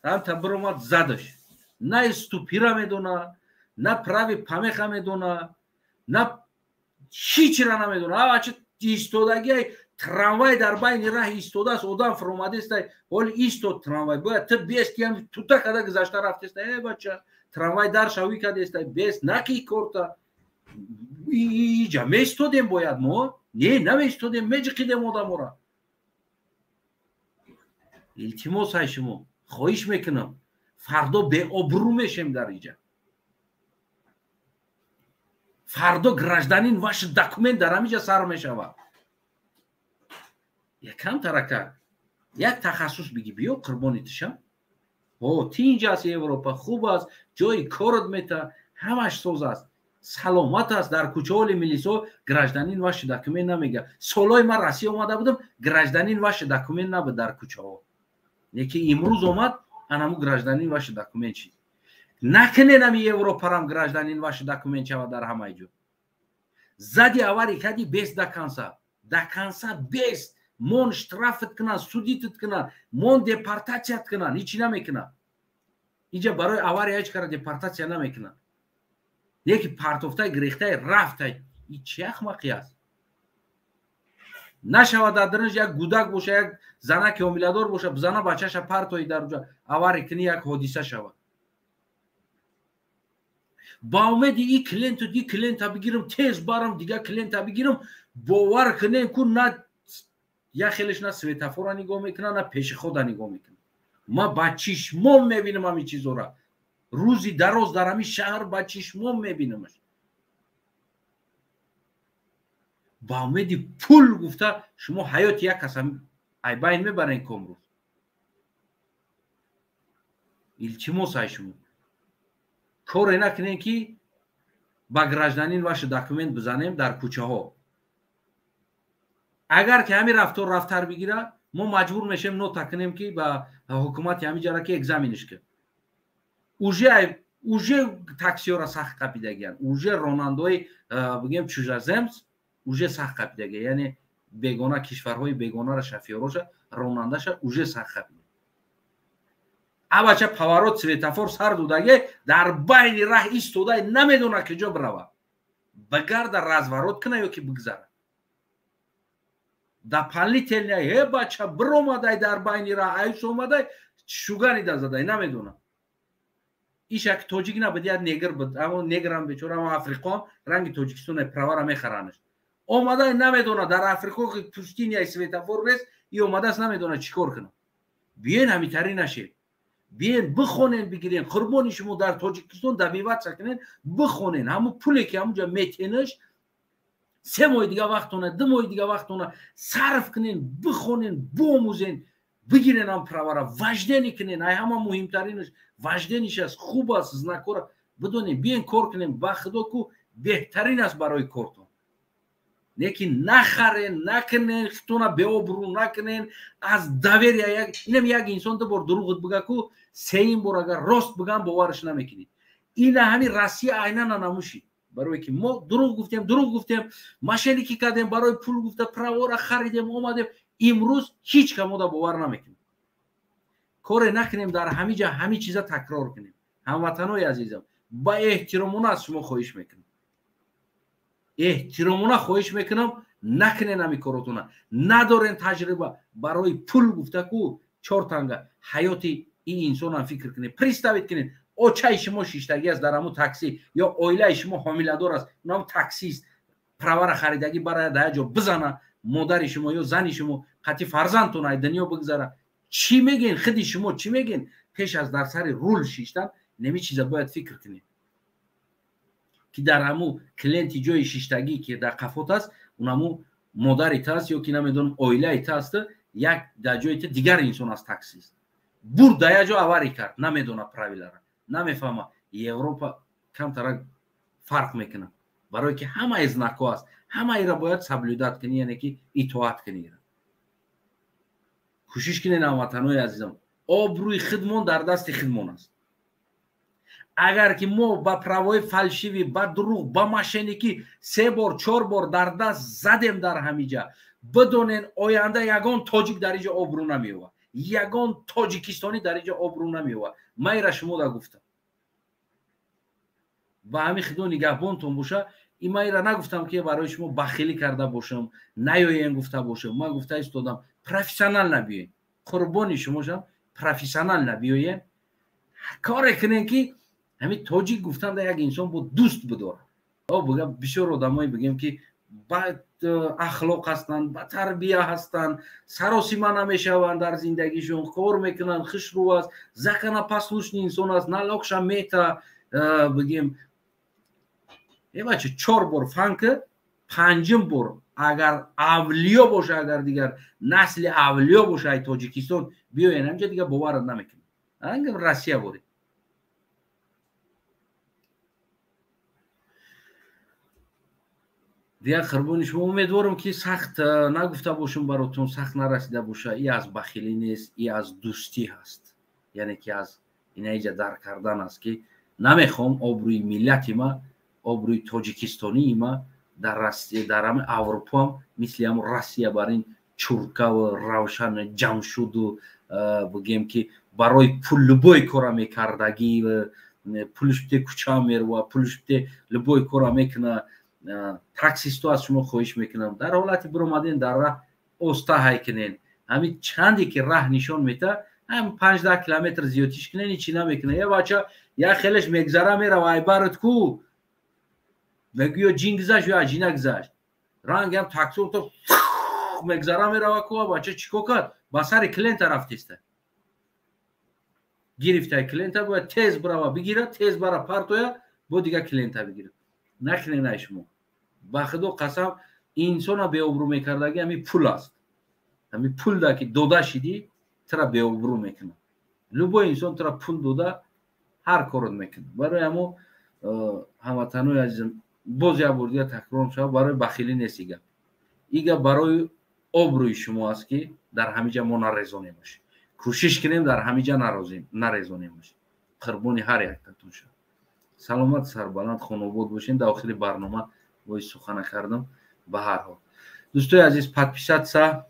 هم تبر اومد زدش نه استوپیرا میدونه نه پراوی پامیخا میدونه نه هیچ را نمیدونه بچه ایستادگی تراموای در بین راه ایستاده است آدم فرامده است ولی ایستاد تراموای باید تو بیستی هم تو تا کده گذشته رفته است ای بچه تراموای در شوی کده است بیست نکی کورتا اینجا میستادیم باید ما نه نمیستادیم میجقیدیم آدم را التماس های شما خواهش میکنم فردا به آبرو میشیم در اینجا فردا گرجدانین واش دکومنت در همینجا سر میشود یکم ترکه یک تخصص بگی بیا قربانی تشم اینجاست اروپا خوب است جای کارت میته همش سوز است سلامت است در کوچه های ملیسو گراجدانین واش دکومنت نمیگه سالای من روسیه اومده بودم گراجدانین واش دکومنت نبود در کوچه ها یکی امروز اومد انمو گراجدانین واش دکومنت چی نکنه نمی اروپا رام گراجدانین واش دکومنت چه در همه جو زدی اواری کدی 20 دکانسا 20 مون штрафت کنن سودیت کنن مون депортацият کنن هیچی نمیکنن اینجا برای اواری هیچ کار депортация نمیکنن یکی پارتوفتای گریخته رفته این چه اخمقی است نشود دادرنش یک گودک باشه یک زنک حامله‌دار باشه بزنه بچه‌ش پارتوی در اونجا اواری کنی یک حادثه شود با امید این کلینت بگیرم تیز بارم دیگه کلینت بگیرم باور کنه کو نه یا خیلیش نه سویتافور نگاه میکنه نه پیش خود نگاه میکنه ما با چشمم میبینم همین چیزا را روزی دراز در همین شهر با چشمم میبینمش با امید پول گفته شما حیات یک کس ای باین میبرین کمروز iltimos ای شما کار نکنین که با گراجدانین واش دکومنت بزنیم در کوچه ها اگر که همین رفتار بگیره ما مجبور میشیم نو تکنیم که با حکومت همین جره که اگزامینش کرد اوژه تاکسی را سخت قپیدگیان اوژه رانندای بگیم چوجازمز اوژه سخت قپیدگی یعنی بیگانه کشورهای بیگانه را شفیاروش رانندش اوژه سخت قپیدگی ابچه پاورات سویتافور سر دودگه در بین راه ایستوده نمیدونه که جا بروه بگرد رزورات کنه یا که بگذره در پلی تلنیه هی بچه بر اومده در بین راه ایش اومده شوگانی در زده نمیدونه ایش یک توجیک نبود یک نیگر بود اما نیگر هم بیچاره اما افریقا رنگ توجیکستان پرور میخرانش اومده نمیدونه در افریقا که پشتین یا سویتافور نیست ای اومده است نمیدونه چیکار کنه بیاین همیتری نشه بیاین بخونین بگیرین قربانی شما در تاجیکستان دبیبت سکنین بخونین همون پولی که همونجا میتینش 3 ماه دیگه وقتونه 2 ماه دیگه وقتونه صرف کنین بخونین بوموزین بگیرین هم پرورا وجدانی کنین ای همه مهمترینش وجدانیش است خوب است زنکور بدونین بیاین کار کنین با خدا کو بهترین است برای کارتون لیکن نخرین نکنین خطونه به آبرو نکنین از داور اینم یک انسان تو بار دروغت بگه کو 3 بار اگر راست بگم باورش نمیکنید این همین راسی عیناً نموشی برای که ما دروغ گفتیم ماشینی که کردیم برای پول گفته پراورا خریدیم اومدیم امروز هیچ کمو دا باور نمیکنیم کار نکنیم در همه جا همه چیزا تکرار کنیم هموطنای عزیزم با احترامونه از شما خواهش میکنم احترامونه خواهش میکنم نکنین همین کاراتونه ندارین تجربه برای پول گفته کو 4 تنگه حیات این انسان هم فکر کنین پریستاوید کنین اوچای شما شیشتگی است در همون تاکسی یا اویله شما حامله‌دار است اونم تاکسی است پرور خریدگی برای در جا بزنه مادر شما یا زن شما قطعی فرزندتون دنیا بگذاره چی میگین خودی شما چی میگین پیش از در سر رول شیشتن نمی چیزا باید فکر کنین که در همون کلینتی جای شیشتگی که در قفات است اونمو مادریت است یا که نمیدونم اویله‌ایت است یک در جای دیگر انسان از تاکسی است بور در جا اواری کرد نمیدونه پراویلا را نمیفهمه اروپا کم تر فرق میکنه برای که همه از نکو است همه ای را باید سبلیدات کنی یعنی که اطاعت کنی کوشش کنین هموطنای عزیزم آبروی خودمون در دست خودمون است اگر که ما با پروای فالشیوی با دروغ با ماشینی که 3 بار 4 بار در دست زدیم در همیجا بدونین آینده یگان تاجیک در اینجا آبرو نمیوه یگان تاجیکستانی در اینجا آبرو نمیوه من را شما دا گفتم با همین خدا نگهبانتون باشه این من را نگفتم که برای شما بخیلی کرده باشم نیاین گفته باشم من گفته استادم پروفسیونال نبیاین قربانی شما شم پروفسیونال نبیاین کار کنین که همین تاجیک گفتن در یک انسان با دوست بداره بگم بسیار آدمایی بگیم که با اخلاق هستن با تربیه هستن سراسیمه نمیشون در زندگیشون کار میکنن خشرو است زکنا پاسلوشنی انسان است نالوکشا میتا بگیم ای بچه 4 بار فنک 5 بار اگر اولیو باشه، اگر دیگر نسل اولیو باشه ای تاجیکستان بیاین همجا دیگه باور نمیکنم. انگم روسیه بوری دیگه قربون شما. امیدوارم که سخت نگفته باشم براتون، سخت نرسیده باشه. ای از بخیلی نیست، ای از دوستی هست، یعنی که از این ایجا درک کردن است که نمیخوام آبروی ملتی ما، آبروی تاجیکستانی ما در روسیه، در همه اروپا هم مثل هم روسیه بر این چرکه و روشن جمع شد و بگیم که برای پول لبوی کار میکردگی و پولش بده کوچه میره و پولش بده لبوی کار میکنه. تاکسیستو از شما خواهش میکنم در حالت برآمدین در راه اوستا های کنین، همین چندی که راه نشان میده هم 15 کیلومتر زیادیش کنین چی نمیکنه. یه بچه یا خیلیش میگذره میره و عبارت کو بگیو جین گذاشت یا جین گذاشت رنگ هم تاکسون تو میگذره میره و کو بچه چیکو کرد با سر کلینت رفتیسته گرفته کلینت باید تیز برا بگیره، تیز برا پرتویا با دیگه کلینت بگیره. نکنین ایشمو با خدا قسم انسان به ابرو میکردگی همین پول است، همین پول دا که دوده شدی ترا به ابرو میکنه. لبو انسان ترا پول دوده هر کارت میکنه. برای همو هموطنوی عزیزم باز یا بردیا تکرار شد، برای بخیلی نیست ایگه برای ابروی شما است که در همینجا ما نرزانیم باشه. کوشش کنیم در همینجا نرزانیم باشه. قربانی هر یکتون شد. سلامت سربلند خانواد باشین. داخل برنامه وای سخن کردم. به هر حال دوستای عزیز подписаться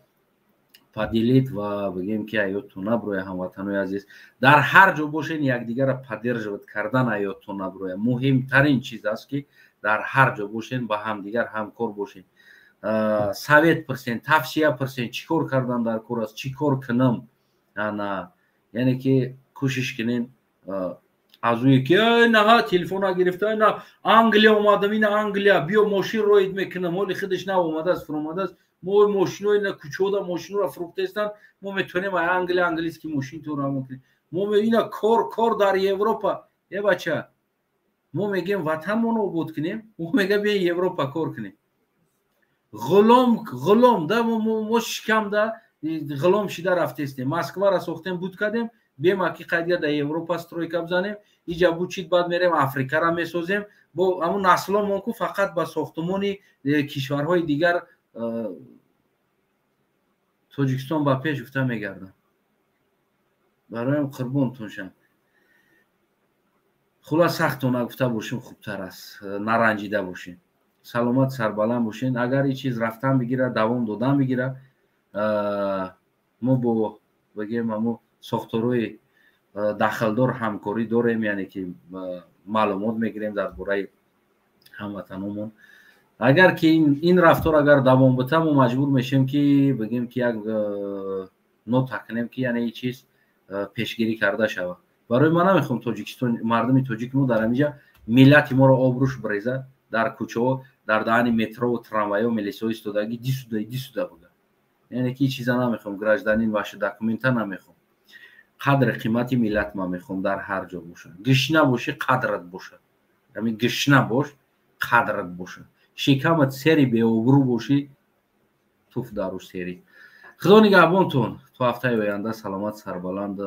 поделить و بگیم که ایاتون نبروی هموطنای عزیز در هر جا باشین یکدیگر را поддерживать کردن ایاتون نبروی مهمترین چیز است که در هر جا باشین با هم دیگر همکار باشین. совет پرسین، توصیه پرسین، چیکار کردم در کار است، چیکار کنم، نه یعنی که کوشش کنین از اوی که نه تلفن ها گرفته نه انگلیا اومدم این انگلیا بیا ماشین روید میکنه مالی خودش نه اومده است فرامده است ما ماشین های نه کوچودا ماشین رو فروخته استن ما میتونیم انگلیا انگلیسی ماشین تو رو میکنیم ما اینا کار در اروپا. یه بچه ما میگیم وطن ما رو آباد کنیم، ما میگه بیا اروپا کار کنیم. غلام ده ما شکم ده غلام شده رفته استیم. مسکو را ساختیم بود کردیم بیم که قضیه در اروپا استرویکا بزنیم اینجا بوچید بعد میریم افریقا را میسازیم با همون نسلان که فقط با ساختمانی کشورهای دیگر تاجیکستان با پیش افته میگردن. برایم قربونتون شم. خلاص سختون نگفته باشیم خوبتر است، نرنجیده باشین، سلامت سربلند باشین. اگر این چیز رفتن بگیره دوام دادن بگیره ما با بگیم همون ساختاروی داخلدار همکاری داریم، یعنی که معلومات میگیریم در باره هموطنامون. اگر که این رفتار اگر دوام بده ما مجبور میشیم که بگیم که یک نوت کنیم که یعنی این چیز پیشگیری کرده شود. برای من نمیخوام تاجیکستان مردم تاجیک ما در اینجا ملت ما رو آبروش بریزه در کوچه ها در دهن مترو و تراموای و ملیسای استادگی دیسوده بوده. یعنی که این چیزا نمیخوام، گراجدانین باشه داکومنت نمیخوام. قدر قیمتی ملت ما میخوام در هر جا باشه. گشنه باشی قدرت باشه، یعنی گشنه باش قدرت باشه. شکمت سری به ابرو باشی توف دارو سری. خدا نگهبانتون. تا هفته آینده سلامت سربلند.